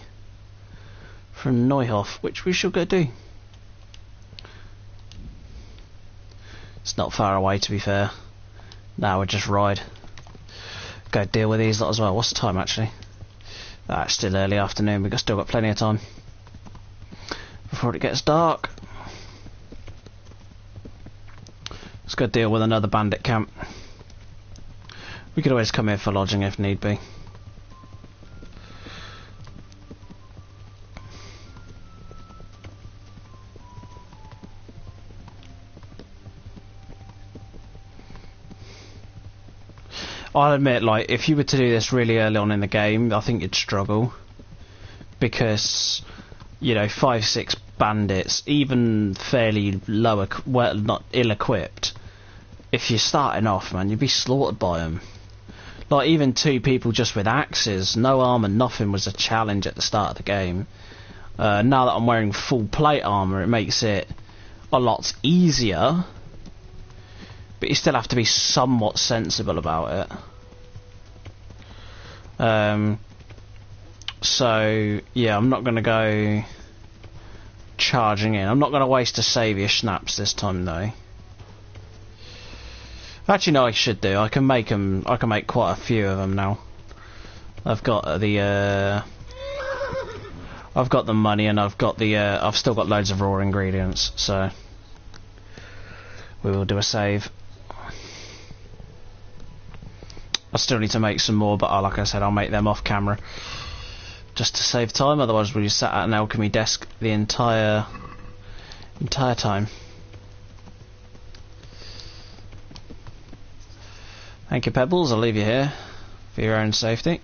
from Neuhof, which we shall go do. It's not far away, to be fair. Now we just ride. Go deal with these lot as well. What's the time actually? It's still early afternoon. We've still got plenty of time before it gets dark. Let's go deal with another bandit camp. We could always come here for lodging if need be. I'll admit, like, if you were to do this really early on in the game, I think you'd struggle. Because, you know, 5-6 bandits, even fairly low, well, not ill-equipped, if you're starting off, man, you'd be slaughtered by them. Like, even 2 people just with axes, no armour, nothing was a challenge at the start of the game. Now that I'm wearing full plate armour, it makes it a lot easier. But you still have to be somewhat sensible about it. So, yeah, I'm not going to go charging in. I'm not going to waste a saviour schnapps this time, though. Actually, no, I should do. I can make them. I can make quite a few of them now. I've got the. I've got the money, and I've got the. I've still got loads of raw ingredients, so we will do a save. I still need to make some more, but like I said, I'll make them off camera just to save time. Otherwise, we'll be sat at an alchemy desk the entire time. Thank you, Pebbles. I'll leave you here for your own safety.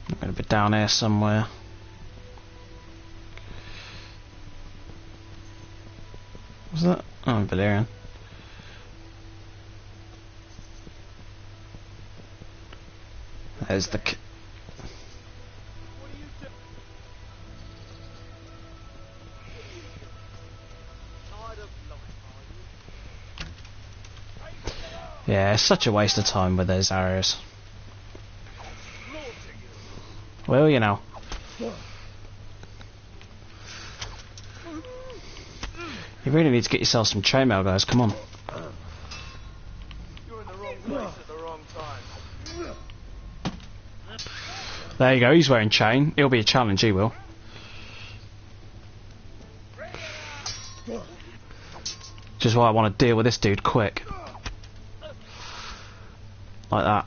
I'm going to be down here somewhere. What's that? Oh, Valerian. There's the... Yeah, it's such a waste of time with those arrows. Well, you know. You really need to get yourself some chainmail, guys. Come on. You're in the wrong place at the wrong time. There you go. He's wearing chain. It'll be a challenge. He will. Which is why I want to deal with this dude quick. Like that.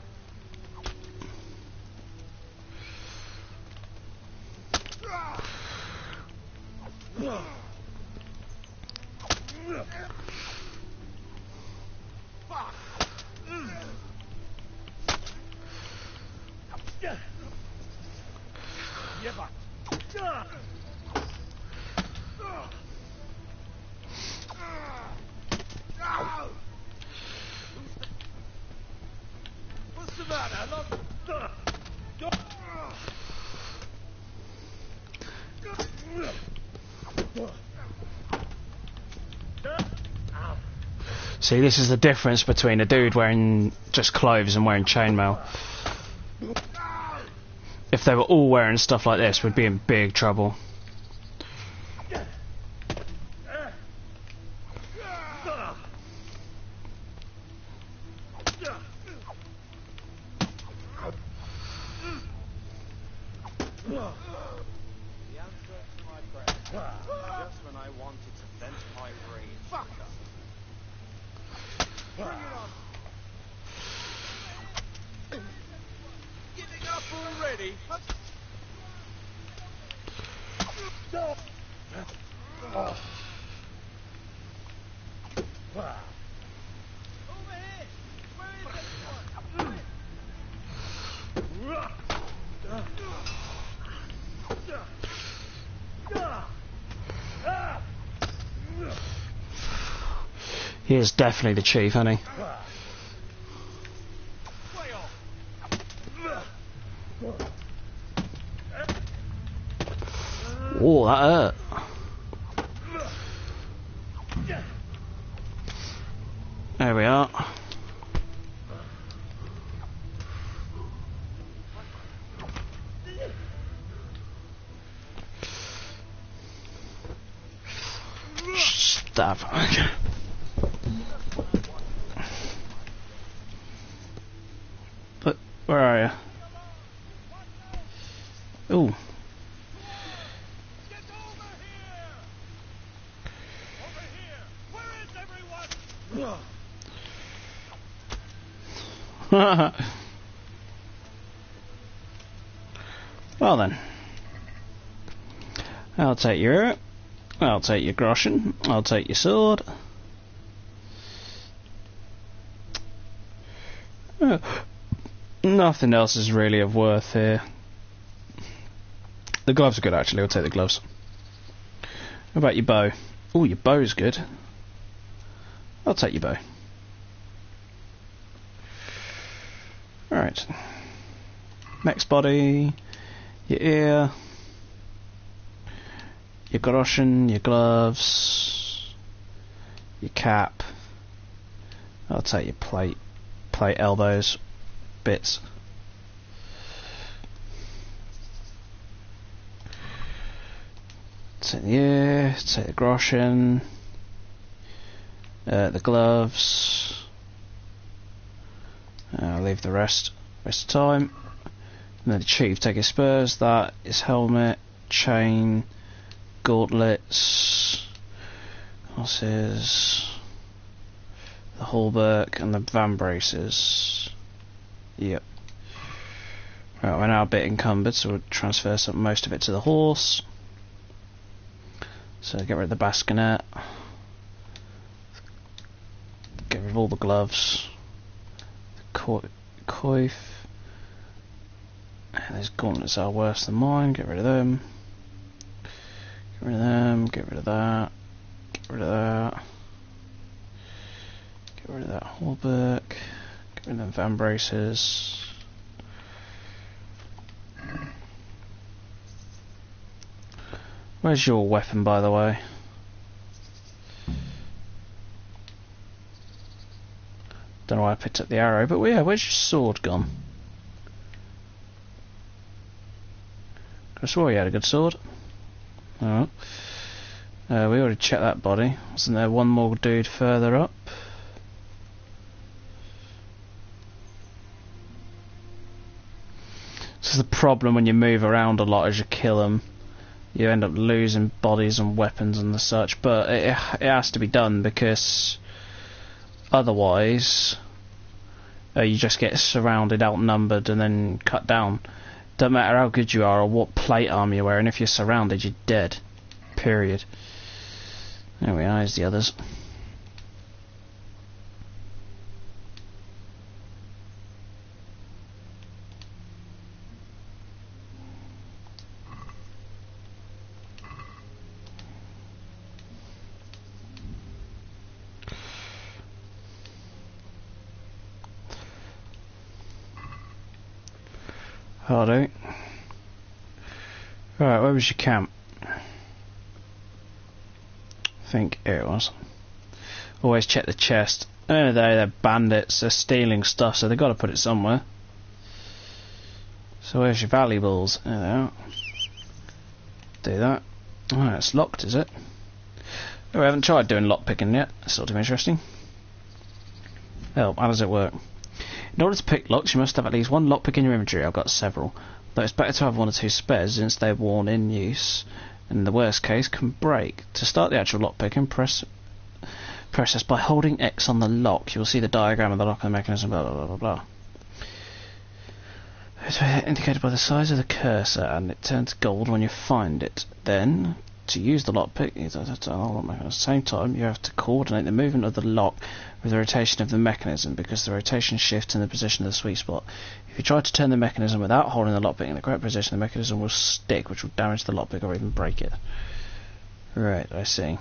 What's the matter? See, this is the difference between a dude wearing just clothes and wearing chainmail. If they were all wearing stuff like this, we'd be in big trouble. He is definitely the chief, isn't he? Oh, that hurt. There we are. Stab. But where are you? Ooh. Well then, I'll take your groschen, I'll take your sword. Nothing else is really of worth here. The gloves are good actually, I'll take the gloves. How about your bow? Oh, your bow's good. I'll take your bow. Alright. Next body, your ear, your groschen, your gloves, your cap. I'll take your plate, elbows, bits. Take the ear, take the groschen, the gloves. I'll leave the rest of time. And then the chief, take his spurs, that, his helmet, chain, gauntlets, glasses, the hauberk, and the van braces. Yep. Right, we're now a bit encumbered, so we'll transfer most of it to the horse. So get rid of the bassinet. Get rid of all the gloves. The coif. Those gauntlets are worse than mine. Get rid of them. Get rid of them. Get rid of that. Get rid of that. Get rid of that hauberk. Get rid of them van braces. Where's your weapon, by the way? Don't know why I picked up the arrow, but yeah, where's your sword gone? I swore you had a good sword. Oh. We already checked that body. Wasn't there one more dude further up? This is the problem when you move around a lot as you kill them. You end up losing bodies and weapons and the such, but it has to be done because otherwise you just get surrounded, outnumbered and then cut down. Don't matter how good you are or what plate armor you're wearing, if you're surrounded you're dead. Period. There we are, here's the others. Hardo. Right, where was your camp? I think here it was. Always check the chest. At the end of the day, they're bandits, they're stealing stuff, so they've got to put it somewhere. So where's your valuables? There they are. Do that. Oh, it's locked, is it? Oh, we haven't tried doing lockpicking yet. That's sort of interesting. Oh, how does it work? In order to pick locks, you must have at least one lockpick in your inventory. I've got several. Though it's better to have one or two spares since they're worn in use, and in the worst case can break. To start the actual lockpicking, process by holding X on the lock. You will see the diagram of the lock and the mechanism, blah blah blah blah blah. It's indicated by the size of the cursor, and it turns gold when you find it. Then, to use the lockpick, at the same time, you have to coordinate the movement of the lock with the rotation of the mechanism, because the rotation shifts in the position of the sweet spot. If you try to turn the mechanism without holding the lockpick in the correct position, the mechanism will stick, which will damage the lockpick or even break it. Right, I see.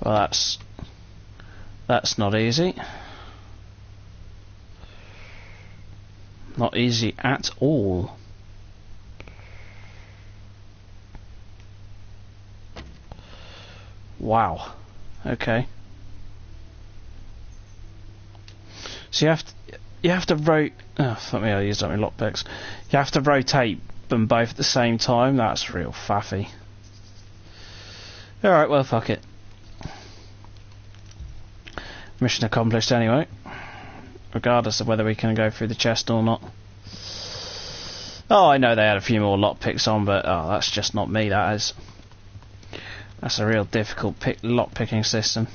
Well, that's not easy. Not easy at all. Wow. Okay. So you have to rotate. Oh, fuck me! I used up my lockpicks. You have to rotate them both at the same time. That's real faffy. All right. Well, fuck it. Mission accomplished anyway, regardless of whether we can go through the chest or not. Oh, I know they had a few more lockpicks on, but oh, that's just not me, that is. That's a real difficult lockpicking system.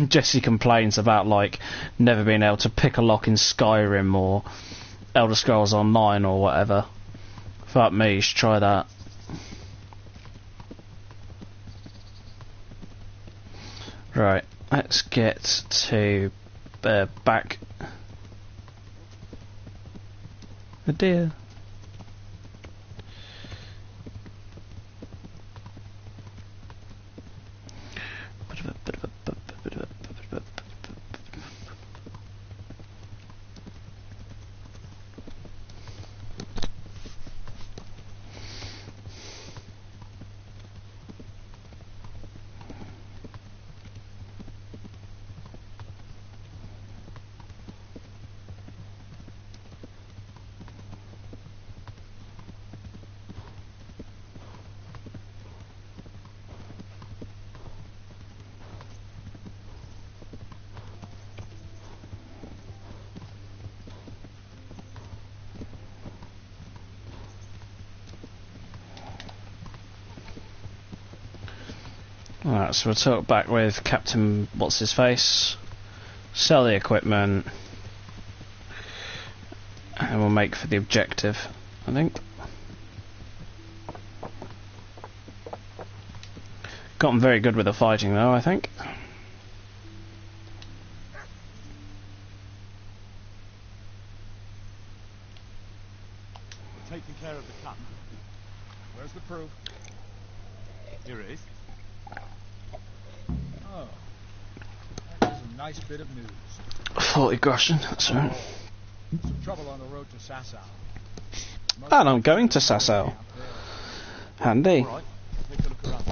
Jesse complains about, like, never being able to pick a lock in Skyrim or Elder Scrolls Online or whatever. Fuck me, you should try that. Right, let's get to back. Oh dear. Alright, so we'll talk back with Captain What's-His-Face, sell the equipment, and we'll make for the objective, I think. Gotten very good with the fighting though, I think. Taking care of the cat. Where's the proof? Here it is. nice bit of news. 40 groschen, that's right. Some trouble on the road to Sasau. And I'm going to Sasau. Handy. All right, take a look around.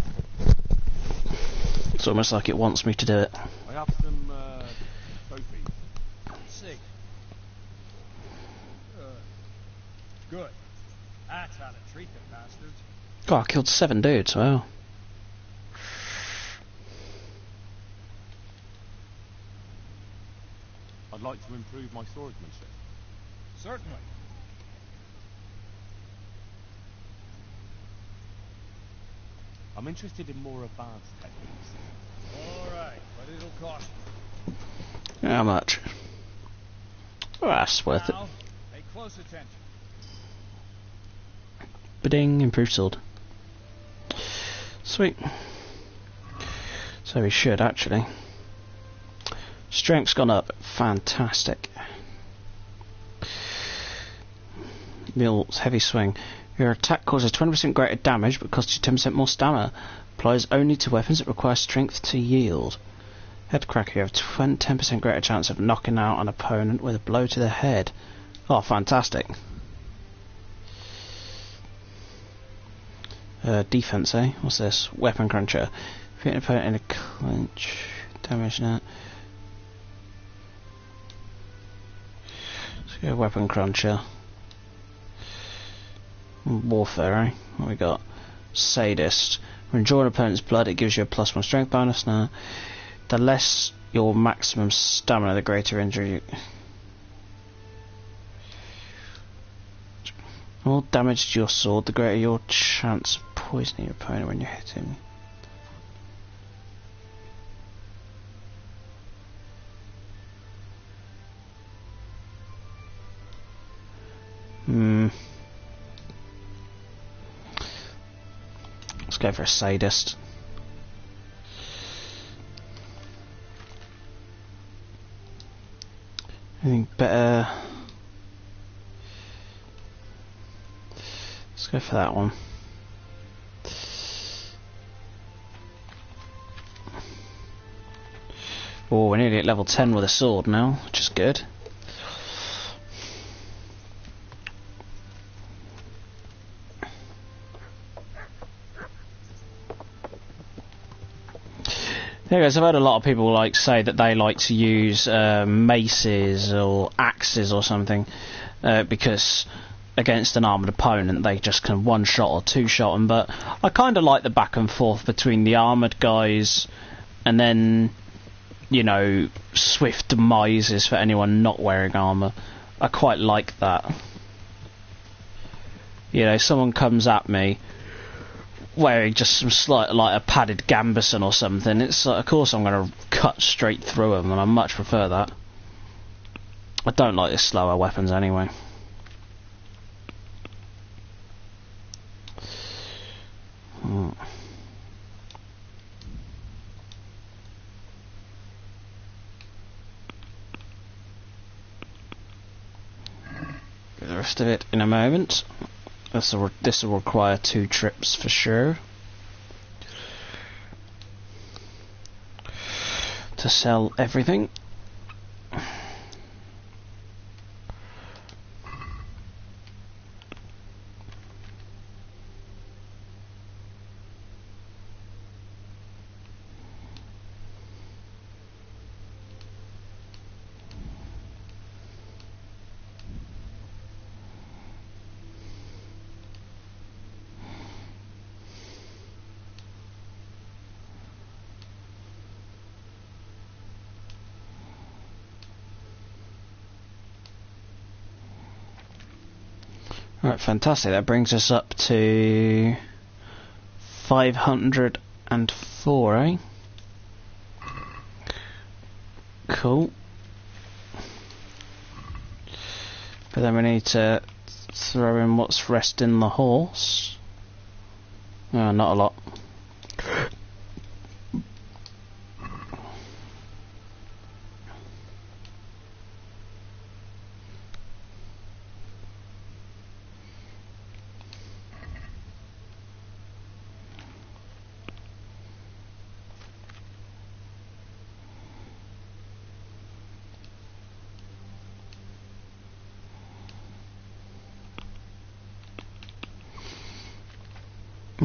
It's almost like it wants me to do it. I have some trophies. Sick. Good. That's how to treat the bastards. God, I killed 7 dudes, wow. I'd like to improve my swordsmanship. Certainly. I'm interested in more advanced techniques. Alright, but it'll cost How much? Oh, that's worth it. now, pay close attention. Ba-ding, improved sword. Sweet. So we should actually. Strength's gone up. Fantastic. Mule's heavy swing. Your attack causes 20% greater damage but costs you 10% more stamina. Applies only to weapons that require strength to yield. Headcracker, you have 10% greater chance of knocking out an opponent with a blow to the head. Oh, fantastic. Defense, eh? What's this? Weapon cruncher. If you hit an opponent in a clinch, damage that. Let's go weapon cruncher. Warfare, eh? What we got? Sadist. When drawing an opponent's blood, it gives you a +1 strength bonus. Now, the less your maximum stamina, the greater injury you. The more damage to your sword, the greater your chance of poisoning your opponent when you hit him. Let's go for a sadist. Anything better? Let's go for that one. Oh, we're nearly at level 10 with a sword now, which is good. There goes. I've heard a lot of people say that they like to use maces or axes or something because against an armoured opponent they just can one-shot or two-shot them. But I kind of like the back and forth between the armoured guys and then, you know, swift demises for anyone not wearing armour. I quite like that. You know, someone comes at me wearing just some slight, like a padded gambeson or something, it's of course I'm going to cut straight through them, and I much prefer that. I don't like the slower weapons anyway. The rest of it in a moment. This will require 2 trips for sure to sell everything. Right, fantastic. That brings us up to 504, eh? Cool. But then we need to throw in what's resting the horse. Oh, not a lot.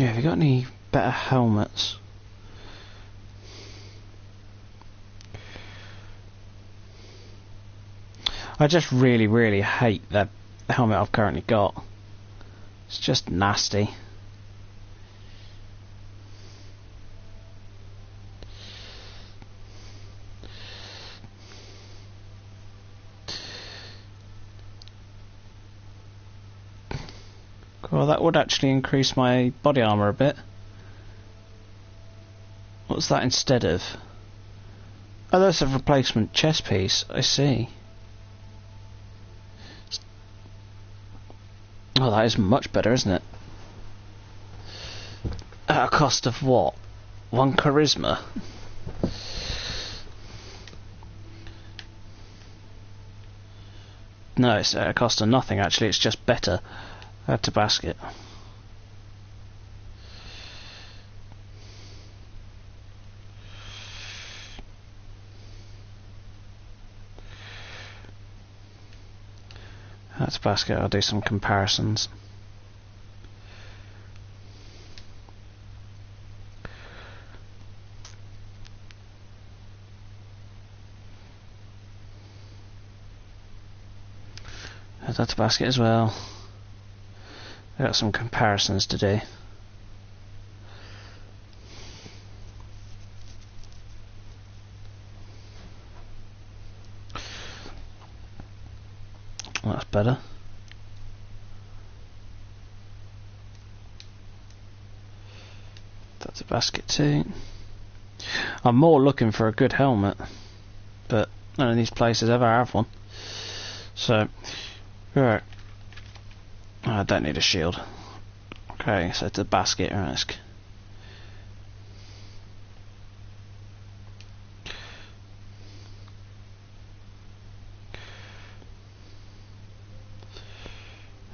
Yeah, have you got any better helmets? I just really, really hate that helmet I've currently got. It's just nasty. Well, that would actually increase my body armor a bit. What's that instead of? Oh, that's a replacement chest piece. I see. Oh, that is much better, isn't it? At a cost of what? 1 charisma? No, it's at a cost of nothing, actually. It's just better. Add to basket. Add to basket, I'll do some comparisons. Add that to basket as well. I've got some comparisons to do. That's better. That's a basket too. I'm more looking for a good helmet, but none of these places ever have one. So, right. I don't need a shield. Okay, so it's a basket risk.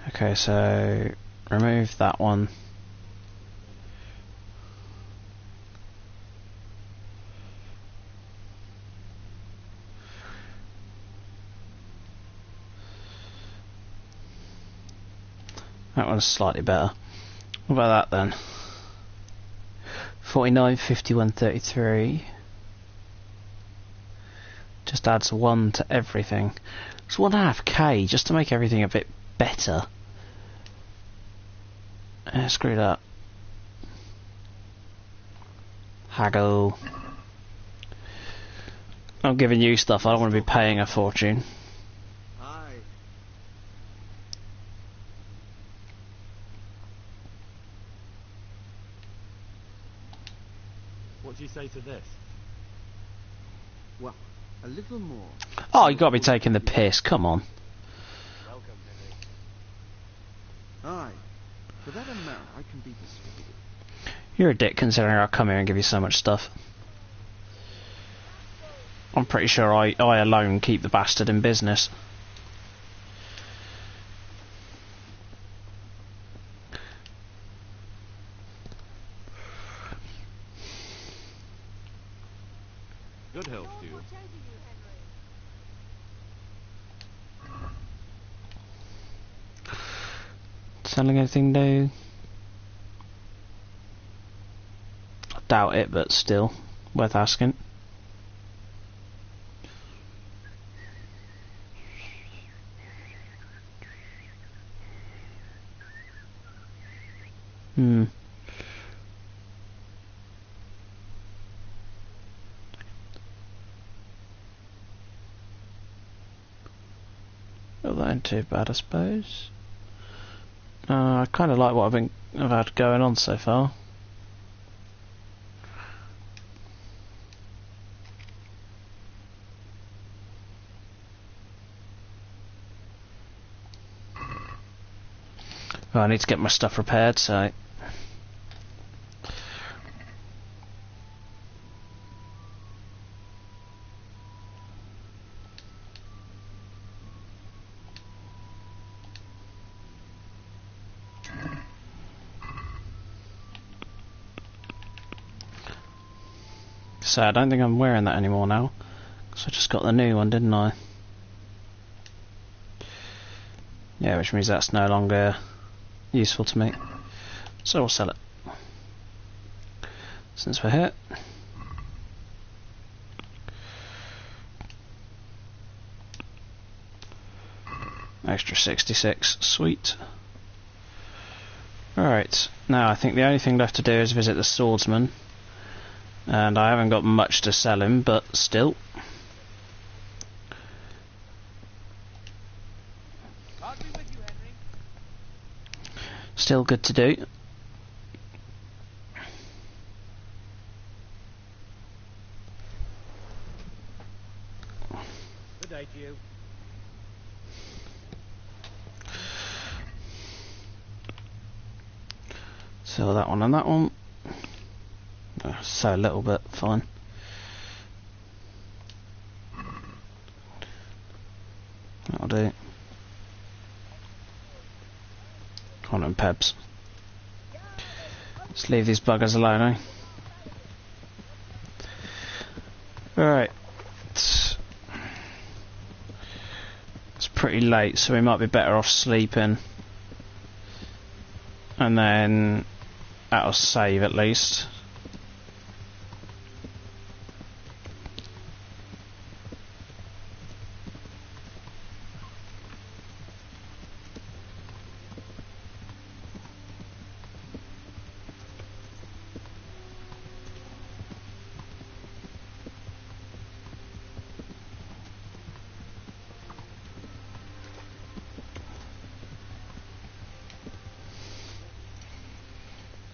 Okay, so remove that one. That one's slightly better. What about that then? 49, 51, 33. Just adds 1 to everything. It's 1.5k just to make everything a bit better. Screw that. Haggle. I'm giving you stuff, I don't want to be paying a fortune. What do you say to this? Well, a little more. Oh, you got to be taking the piss, come on. Welcome, Henry. Aye. For that amount, I can be persuaded. You're a dick considering I'll come here and give you so much stuff. I'm pretty sure I alone keep the bastard in business. Good health to you. Selling anything new? I doubt it, but still worth asking. Well, that ain't too bad, I suppose. I kind of like what I've had going on so far. Well, I need to get my stuff repaired, so. So I don't think I'm wearing that anymore now, because I just got the new one, didn't I? Yeah, which means that's no longer useful to me. So I'll sell it. since we're here. Extra 66, sweet. Alright, now I think the only thing left to do is visit the swordsman. And I haven't got much to sell him, but still. I'll be with you, Henry. Still good to do. Good day to you. Sell that one and that one. So a little bit, fine. That'll do. Come on, Pebs. Let's leave these buggers alone, eh? Alright. It's pretty late, so we might be better off sleeping. And then that'll save at least.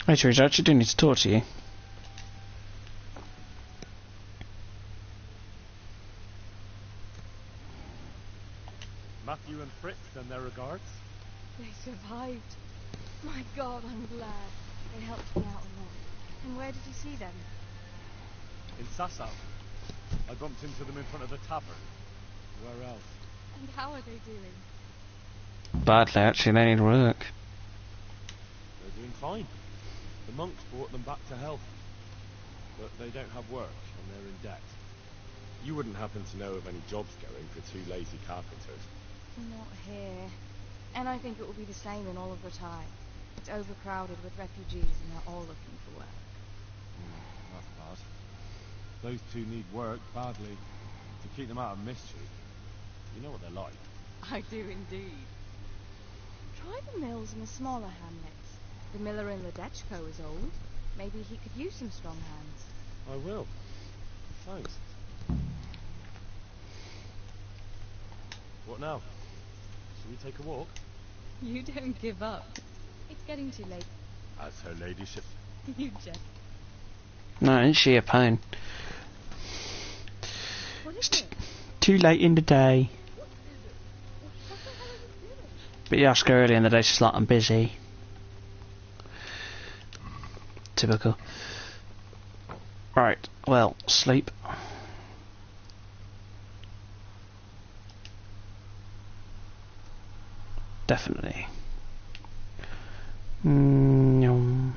Hey Teresa, I actually do need to talk to you. Matthew and Fritz send their regards. They survived. My God, I'm glad. They helped me out a lot. And where did you see them? In Sasau. I bumped into them in front of the tavern. Where else? And how are they doing? Badly, actually, they need work. They're doing fine. The monks brought them back to health. But they don't have work, and they're in debt. You wouldn't happen to know of any jobs going for two lazy carpenters? Not here. And I think it will be the same in all of Retired. It's overcrowded with refugees and they're all looking for work. That's bad. Those two need work badly to keep them out of mischief. You know what they're like. I do indeed. Try the mills in the smaller hamlets. The miller in Ledechko is old. Maybe he could use some strong hands. I will. Thanks. What now? Shall we take a walk? You don't give up. It's getting too late. As her ladyship. You just... No, isn't she a pain? What is It's it? too late in the day. But you ask her early in the day, she's like, I'm busy. Typical. Right, well, sleep. Definitely. Yum.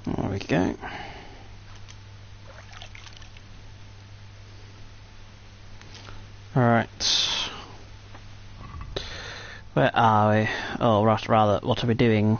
There we go. Alright. Where are we? Oh, rather, what are we doing?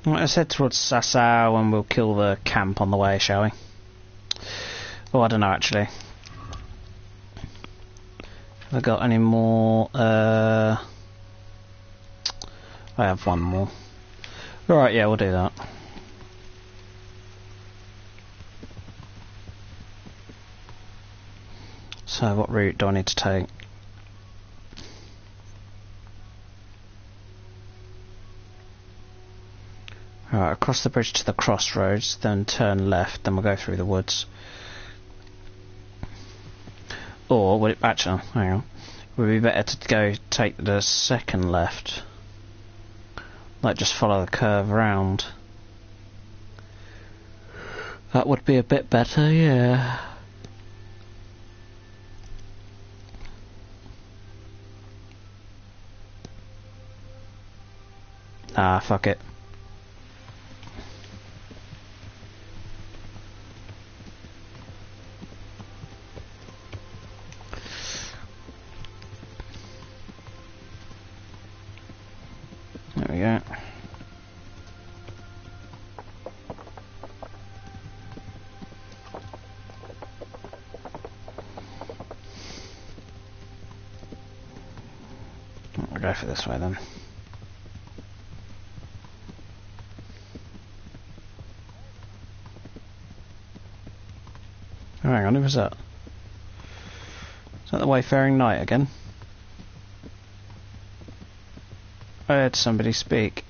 Let's head towards Sasau and we'll kill the camp on the way, shall we? Oh, I don't know actually. Have I got any more? I have one more. Alright, yeah, we'll do that. So, what route do I need to take? Alright, across the bridge to the crossroads, then turn left, then we'll go through the woods. Or, would it, actually, hang on, would it be better to go take the second left? Like, just follow the curve round. That would be a bit better, yeah. Ah, fuck it. There we go. I'll go for this way then. Oh, hang on, who was that? Is that the Wayfaring Knight again? I heard somebody speak.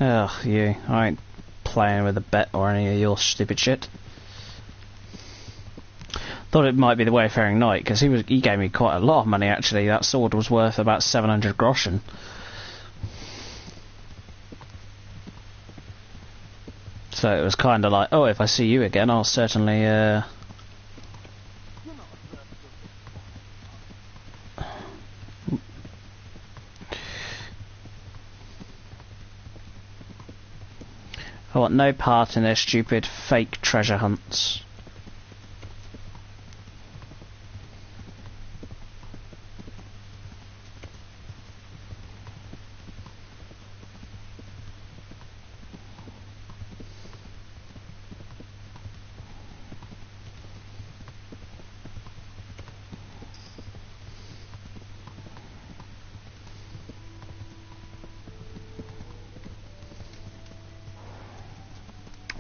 Ugh, you. I ain't playing with a bet or any of your stupid shit. Thought it might be the Wayfaring Knight, because he gave me quite a lot of money actually. That sword was worth about 700 groschen. So it was kind of like, oh, if I see you again, I'll certainly, I want no part in their stupid fake treasure hunts.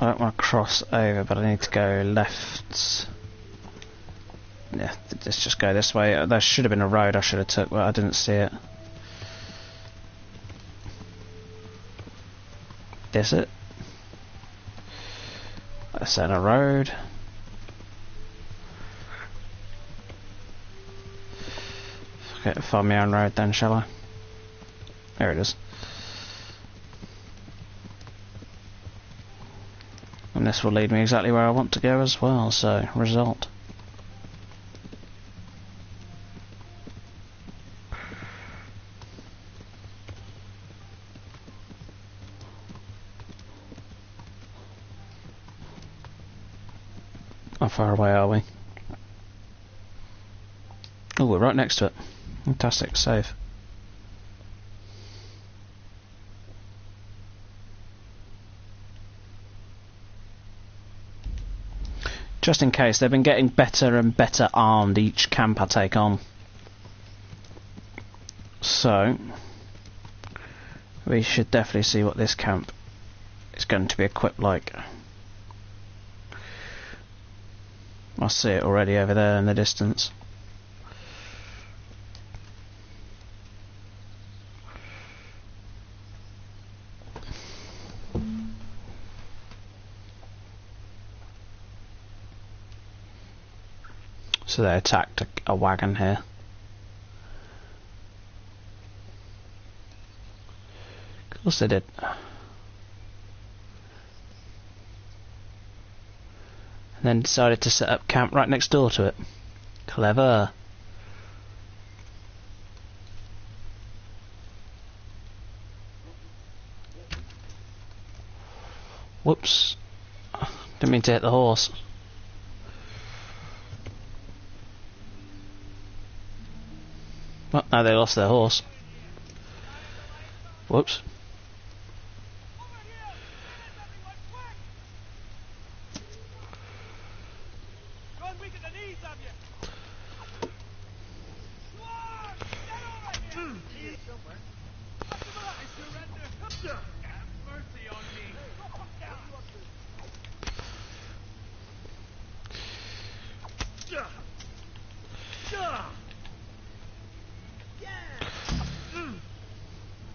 I don't want to cross over, but I need to go left. Yeah, let's just go this way. There should have been a road I should have took, but I didn't see it. Is it? That's in a road. Okay, find my own road then, shall I? There it is. And this will lead me exactly where I want to go as well, so, result. How far away are we? Oh, we're right next to it. Fantastic, save. Just in case, they've been getting better and better armed each camp I take on. So, we should definitely see what this camp is going to be equipped like. I see it already over there in the distance. So they attacked a wagon here. Of course they did. And then decided to set up camp right next door to it. Clever. Whoops. Didn't mean to hit the horse. Well, now they lost their horse. Whoops.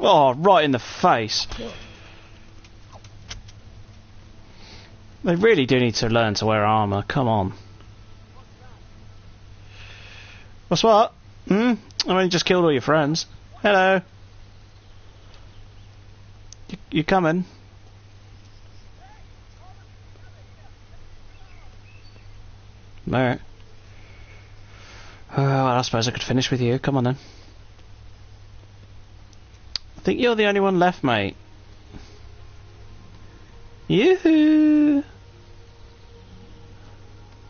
Oh, right in the face. They really do need to learn to wear armour, come on. What's what? I mean, just killed all your friends. Hello. You coming? No. Well, I suppose I could finish with you. Come on then. I think you're the only one left, mate. Yoo-hoo!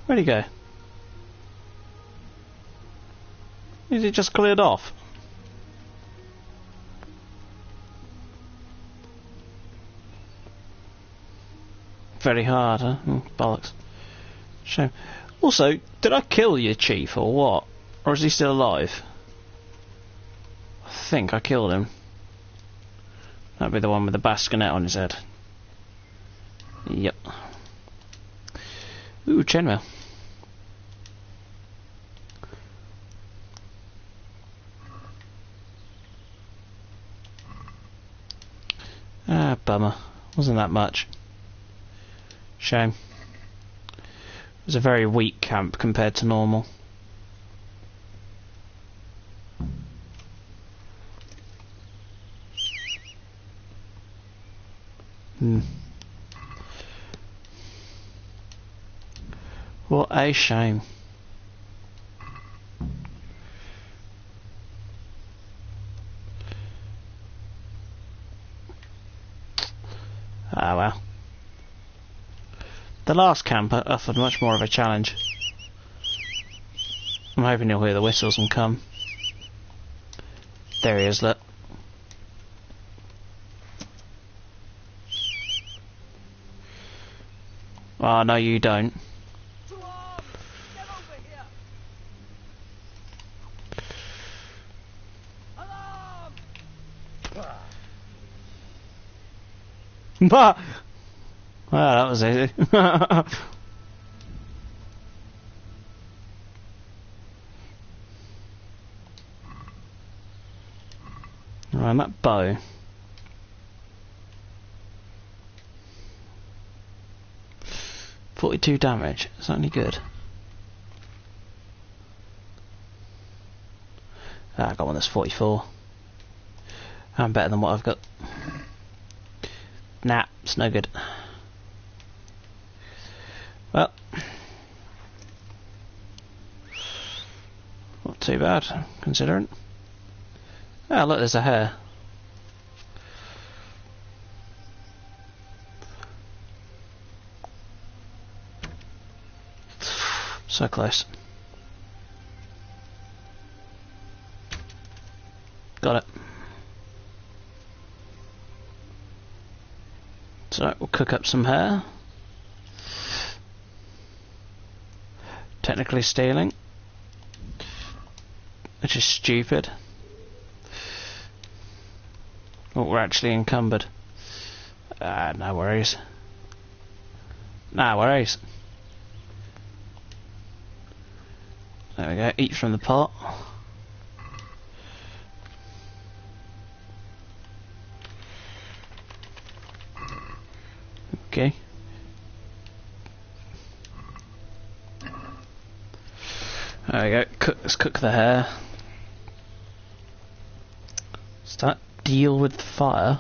Where'd he go? Is he just cleared off? Very hard, huh? Bollocks. Shame. Also, did I kill your chief or what? Or is he still alive? I think I killed him. That'd be the one with the bascinet on his head. Yep. Ooh, chainmail. Ah, bummer. Wasn't that much. Shame. It was a very weak camp compared to normal. What a shame. Ah well. The last camp offered much more of a challenge. I'm hoping you'll hear the whistles and come. There he is, look. Oh, no you don't. Well, that was easy. Right, that bow. .42 damage. It's only good. Ah, I got one that's 44. I'm better than what I've got. Nah, it's no good. Well, not too bad, considering. Ah, look, there's a hare. So close. Got it. So we'll cook up some hare. Technically stealing, which is stupid. Oh, we're actually encumbered. No worries. No worries. There we go, eat from the pot. Okay. There we go. Let's cook the hare. Start deal with the fire.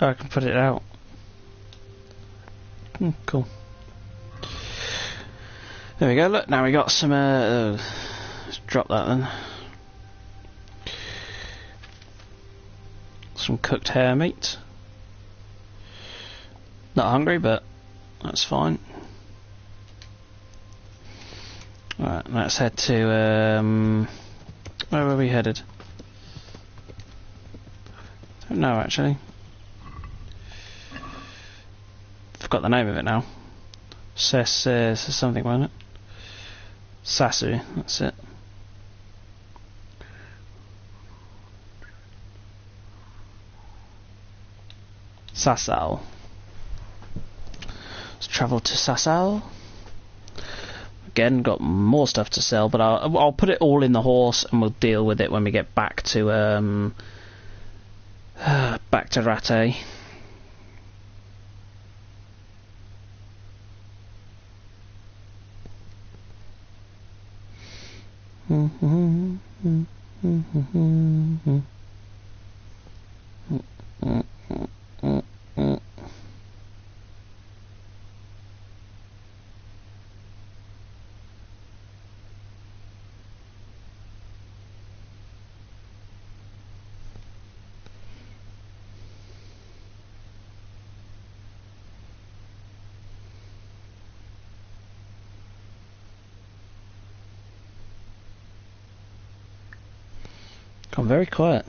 Oh, I can put it out. Cool. There we go. Look, now we got some. Let's drop that then. Some cooked hare meat. Not hungry, but that's fine. Alright, let's head to. Where were we headed? Don't know actually. Forgot the name of it now. Something, wasn't it? Sasu, that's it. Sasau. Let's travel to Sasau. Again, got more stuff to sell, but I'll put it all in the horse, and we'll deal with it when we get back to Rattay. Gone very quiet.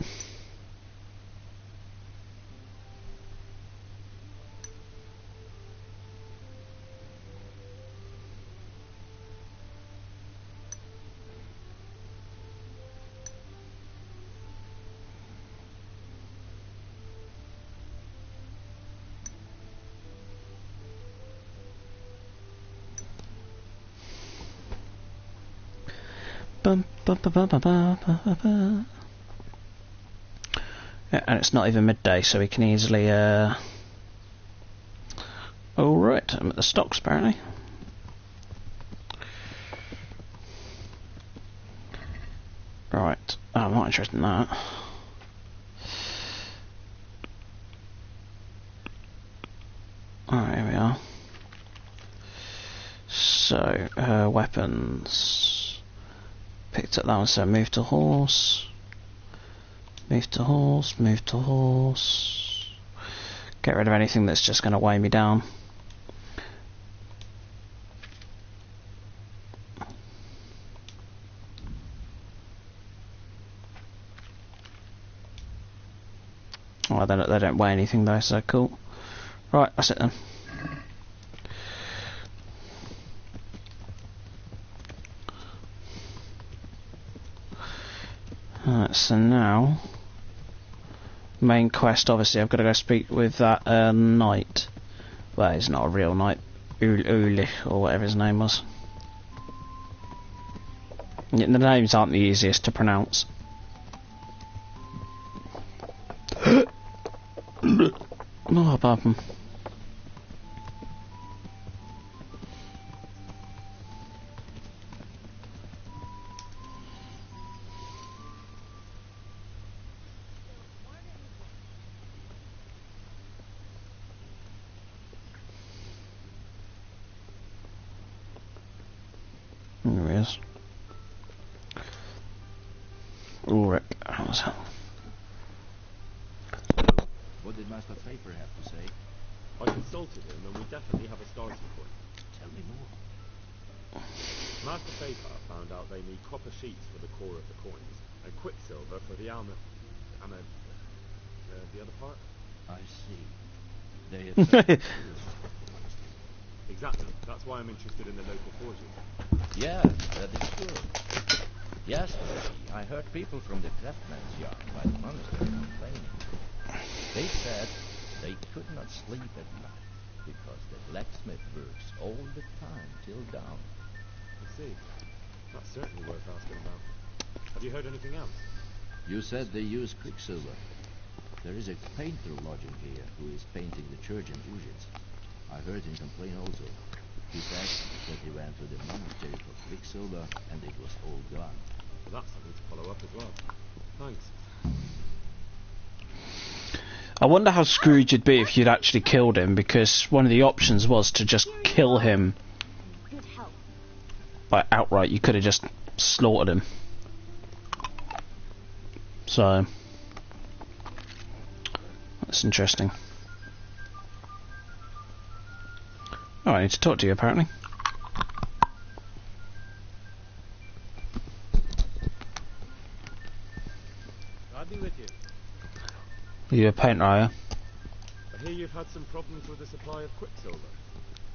Bum, bum, bum, bum, bum, bum, bum, bum. Yeah, and it's not even midday, so we can easily. All right, I'm at the stocks apparently. Right, I'm not interested in that. Alright, here we are. So, weapons. Picked up that one, so move to horse. Move to horse, move to horse. Get rid of anything that's just going to weigh me down. Oh, they don't weigh anything though, so cool. Right, that's it then. Alright, so now main quest, obviously I've got to go speak with that knight. Well, he's not a real knight. Ulich, or whatever his name was. Yeah, the names aren't the easiest to pronounce. Oh, pardon. There he is. Ulrich. What did Master Faber have to say? I consulted him, and we definitely have a starting point. Tell me more. Master Faber found out they need copper sheets for the core of the coins, and quicksilver for the the other part? I see. They have Exactly. That's why I'm interested in the local forges. Yeah, that is good. Yesterday, I heard people from the craftsman's yard by the monastery complaining. They said they could not sleep at night because the blacksmith works all the time till dawn. I see. That's certainly worth asking about. Have you heard anything else? You said they use quicksilver. There is a painter lodging here who is painting the church in Ujits. I heard him complain also. He said that he went to the monastery for quicksilver and it was all gone. Well, that's something to follow up as well. Thanks. I wonder how screwed you'd be if you'd actually killed him, because one of the options was to just kill him. Good help. Like outright, you could have just slaughtered him. So that's interesting. Oh, I need to talk to you apparently. I'll be with you. You're a painter, are you? I hear you've had some problems with the supply of quicksilver.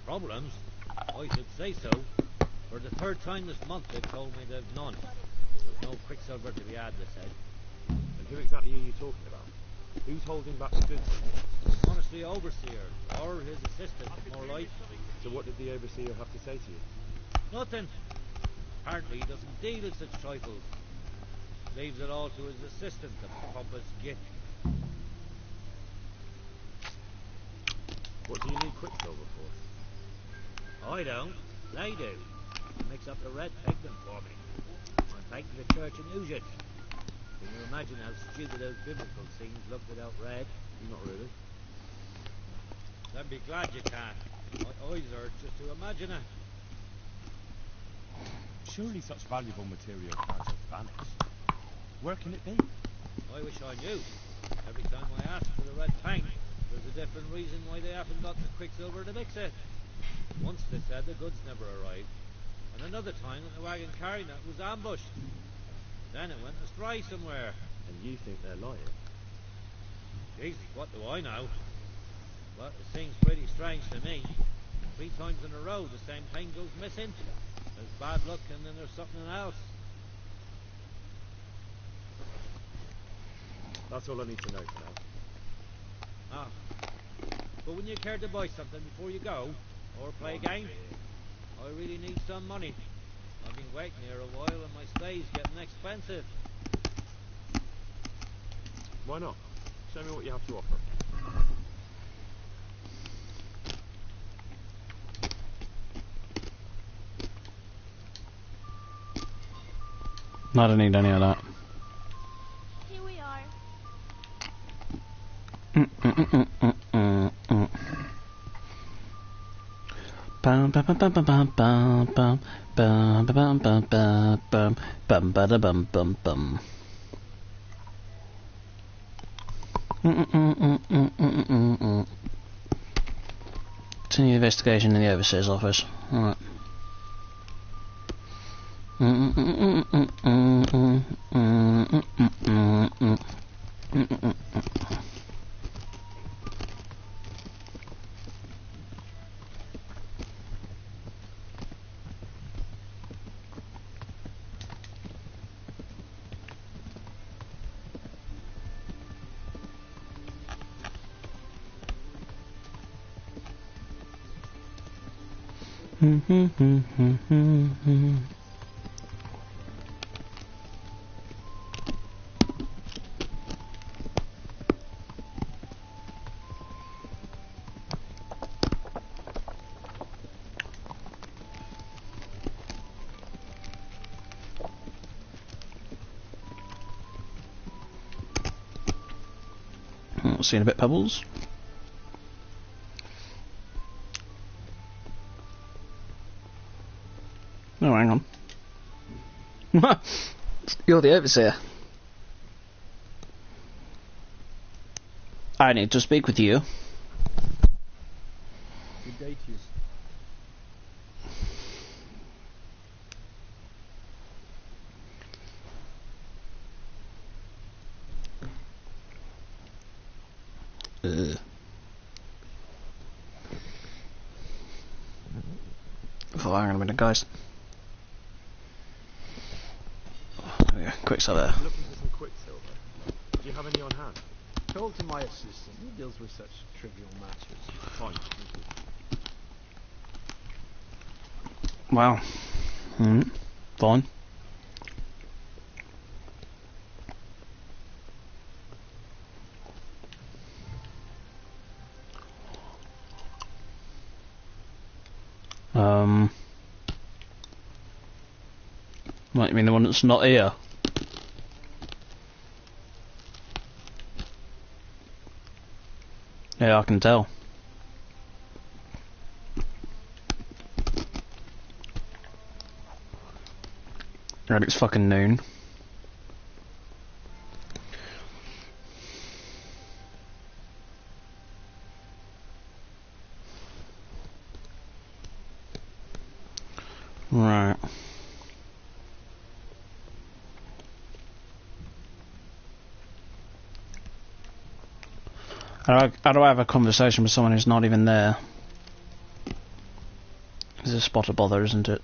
Problems? I should say so. For the third time this month they've told me they've none. There's no quicksilver to be had, they said. And who exactly are you talking about? Who's holding back the goods? Honestly, overseer, or his assistant, more like. So what did the overseer have to say to you? Nothing. Apparently he doesn't deal in such trifles. Leaves it all to his assistant, the pompous git. What do you need quicksilver for? I don't. They do. Mix up the red pigment for me. I'm baking the church in Nugent. Can you imagine how stupid those biblical scenes look without red? Not really. Then be glad you can. My eyes hurt just to imagine it. Surely such valuable material can't have vanished. Where can it be? I wish I knew. Every time I ask for the red paint, there's a different reason why they haven't got the quicksilver to mix it. Once they said the goods never arrived, and another time that the wagon carrying it was ambushed. Then it went astray somewhere. And you think they're lying? Jesus, what do I know? But it seems pretty strange to me. 3 times in a row the same thing goes missing. There's bad luck and then there's something else. That's all I need to know for now. Ah. But wouldn't you care to buy something before you go? Or play a game? I really need some money. I've been waiting here a while and my stay's getting expensive. Why not? Show me what you have to offer. I don't need any of that. Here we are. Bum bum bum bum bum bum bum bum bum bum bum bum bum ba da bum bum bum. Continue investigation in the overseer's office. Alright. See you in a bit, Pebbles. No, hang on. You're the overseer. I need to speak with you. Good day to you. Oh, hang on a minute, guys. Quick stop there. I'm looking for some quicksilver. Do you have any on hand? Talk to my assistant. He deals with such trivial matters. Fine, thank you. Wow. Fine. Might mean the one that's not here. Yeah, I can tell. And it's fucking noon. Right. How do I have a conversation with someone who's not even there? It's a spot of bother, isn't it?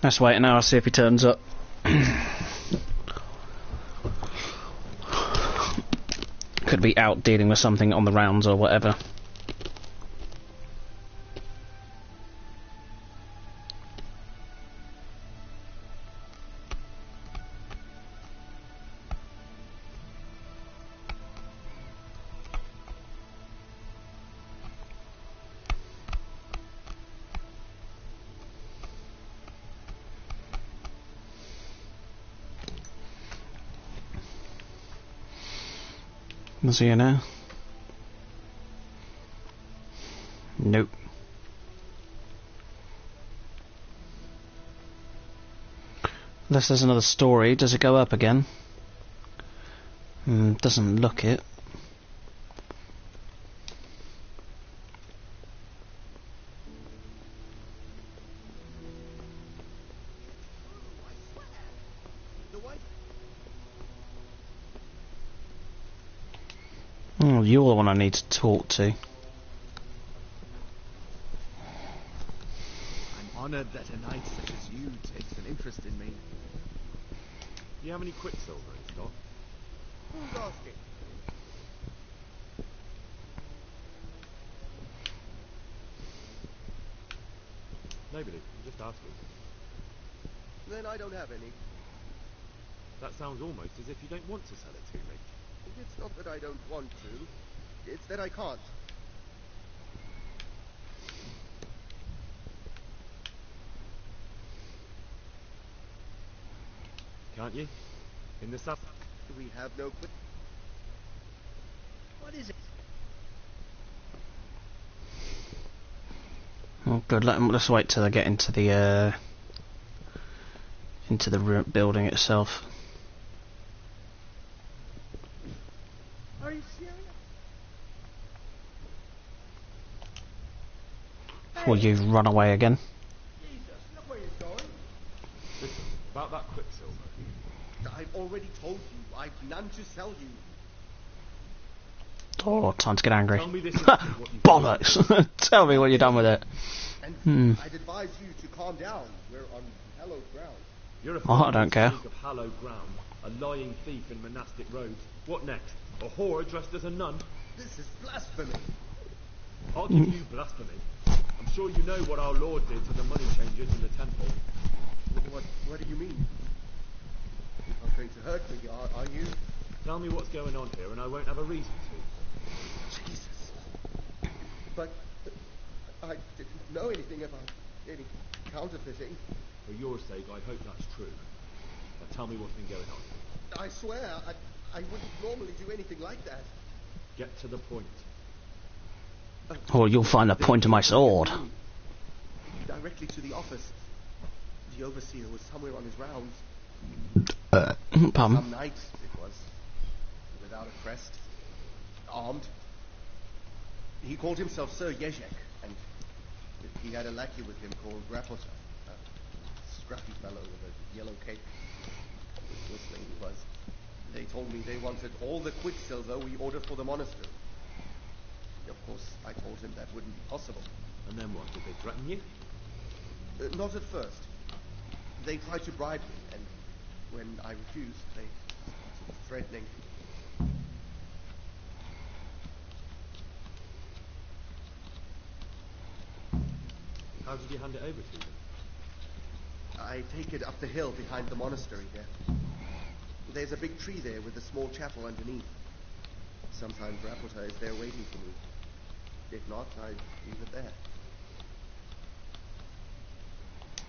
Let's wait an hour, see if he turns up. Could be out dealing with something on the rounds or whatever. Is he here now? Nope. Unless there's another story, does it go up again? Doesn't look it. Oh, you're the one I need to talk to. I'm honored that a knight such as you takes an interest in me. Do you have any quicksilver in stock? Who's asking? Nobody. I'm just asking. Then I don't have any. That sounds almost as if you don't want to sell it to me. It's not that I don't want to. It's that I can't. Can't you? In the sub... We have no quick... What is it? Oh, good. Let's wait till I get into the building itself. Are you serious? Before you run away again. Jesus, look where you're going. Listen, about that quicksilver. I've already told you, I've none to sell you. Oh, time to get angry. Tell me this is what you've Bollocks! Tell me what you've done with it. And I'd advise you to calm down. We're on hallowed ground. You're a I don't care. of hallowed ground, a lying thief in monastic robes. What next? A whore dressed as a nun? This is blasphemy. I'll give you blasphemy. I'm sure you know what our Lord did to the money changers in the temple. What do you mean? You're not going to hurt me, are you? Tell me what's going on here and I won't have a reason to. Jesus. But I didn't know anything about any counterfeiting. For your sake, I hope that's true. Now tell me what's been going on. I swear, I wouldn't normally do anything like that. Get to the point. Or you'll find the point of my sword. Directly to the office. The overseer was somewhere on his rounds. Pardon? Some night it was. Without a crest. Armed. He called himself Sir Jezek, and he had a lackey with him called Grapota. A scruffy fellow with a yellow cape. Whistling he was. They told me they wanted all the quicksilver we ordered for the monastery. Of course, I told him that wouldn't be possible. And then what? Did they threaten you? Not at first. They tried to bribe me, and when I refused, they started threatening. How did you hand it over to them? I take it up the hill behind the monastery there. There's a big tree there with a small chapel underneath. Sometimes Rapota is there waiting for me. If not, I leave it there.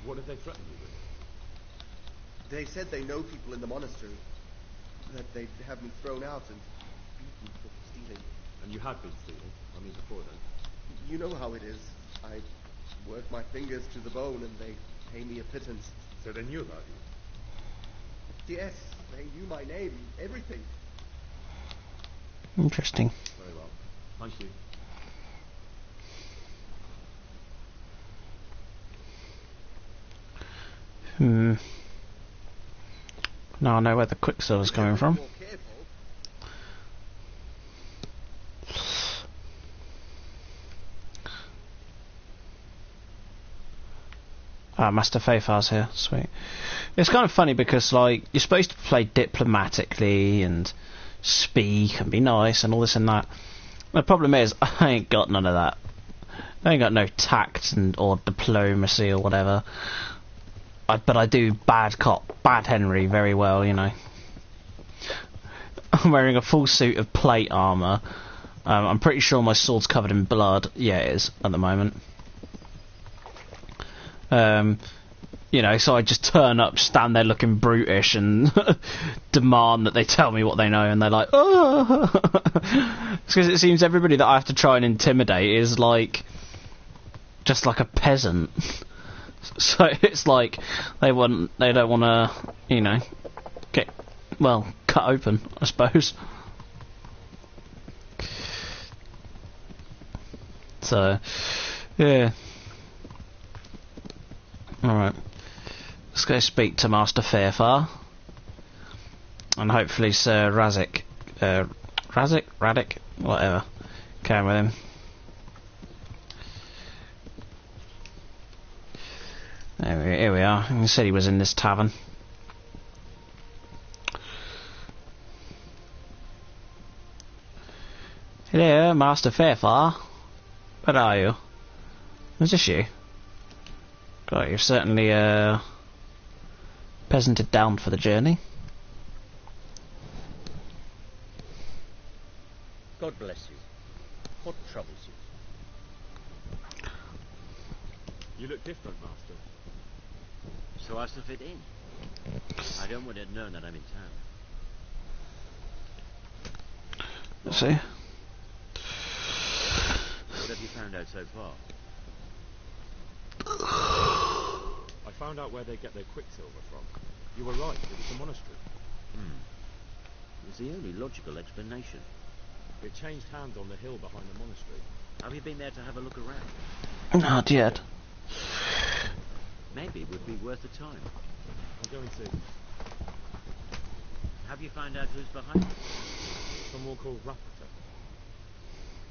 What did they threaten you with? They said they know people in the monastery. That they'd have me thrown out and beaten for stealing. And you had been stealing? I mean, before then? You know how it is. I work my fingers to the bone and they pay me a pittance. So they knew about you? Yes, they knew my name, everything. Interesting. Very well. Thank you. Now I know where the quicksilver's coming from. Ah, Master Fayfar's here. Sweet. It's kind of funny because, like, you're supposed to play diplomatically and speak and be nice and all this and that. The problem is, I ain't got none of that. I ain't got no tact or diplomacy or whatever. But I do bad Henry very well, you know. I'm wearing a full suit of plate armour. I'm pretty sure my sword's covered in blood. Yeah, it is at the moment. You know, so I just turn up, stand there looking brutish, and demand that they tell me what they know, and they're like, oh! It's because it seems everybody that I have to try and intimidate is like, just like a peasant. So it's like they don't want to, you know, cut open, I suppose. So, yeah. Alright. Let's go speak to Master Fayfar. And hopefully Sir Radic, whatever, came with him. Here we are. He said he was in this tavern. Hello, Master Fayfar. Where are you? Is this you? God, you've certainly peasanted down for the journey. God bless you. What troubles you? You look different, Master. So as to fit in. I don't want it known that I'm in town. Let's see. What have you found out so far? I found out where they get their quicksilver from. You were right, it was the monastery. It's the only logical explanation. It changed hands on the hill behind the monastery. Have you been there to have a look around? Not yet. Maybe it would be worth the time. I'll go and see. Have you found out who's behind it? Someone called Rapota.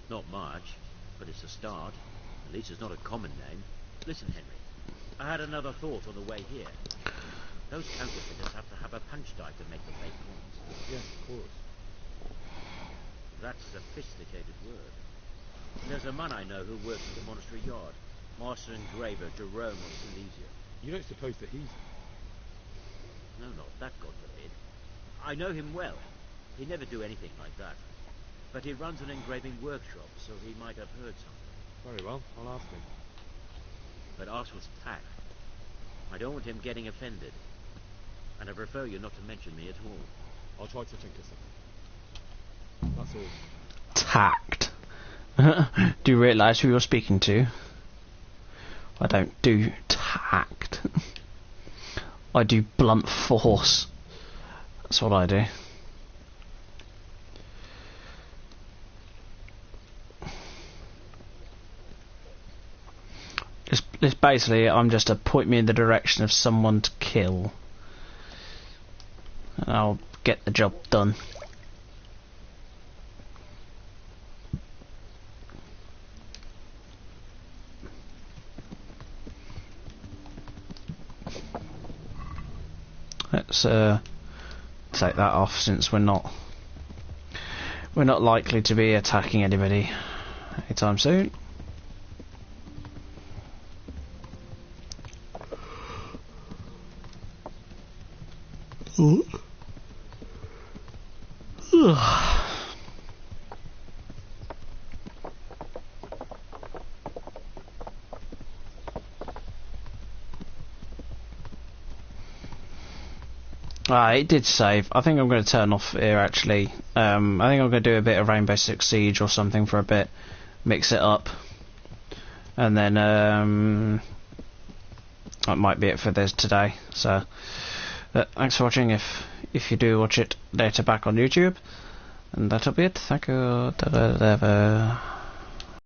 Not much, but it's a start. At least it's not a common name. Listen, Henry, I had another thought on the way here. Those counterfeiters have to have a punch die to make the fake coins. Yes, of course. That's a sophisticated word. There's a man I know who works at the monastery yard. Master engraver Jerome of Silesia. You don't suppose that he's... No, not that, God forbid. I know him well. He'd never do anything like that. But he runs an engraving workshop, so he might have heard something. Very well, I'll ask him. But ask with tact. I don't want him getting offended. And I prefer you not to mention me at all. I'll try to think of something. That's all. Tact. Do you realise who you're speaking to? I don't do tact. I do blunt force. That's what I do. It's basically, I'm just to point me in the direction of someone to kill. And I'll get the job done. Let's take that off, since we're not likely to be attacking anybody anytime soon. It did save. I think I'm going to turn off here actually. I think I'm going to do a bit of Rainbow Six Siege or something for a bit, mix it up, and then that might be it for this today. So thanks for watching. If you do watch it later back on YouTube, and that'll be it. Thank you.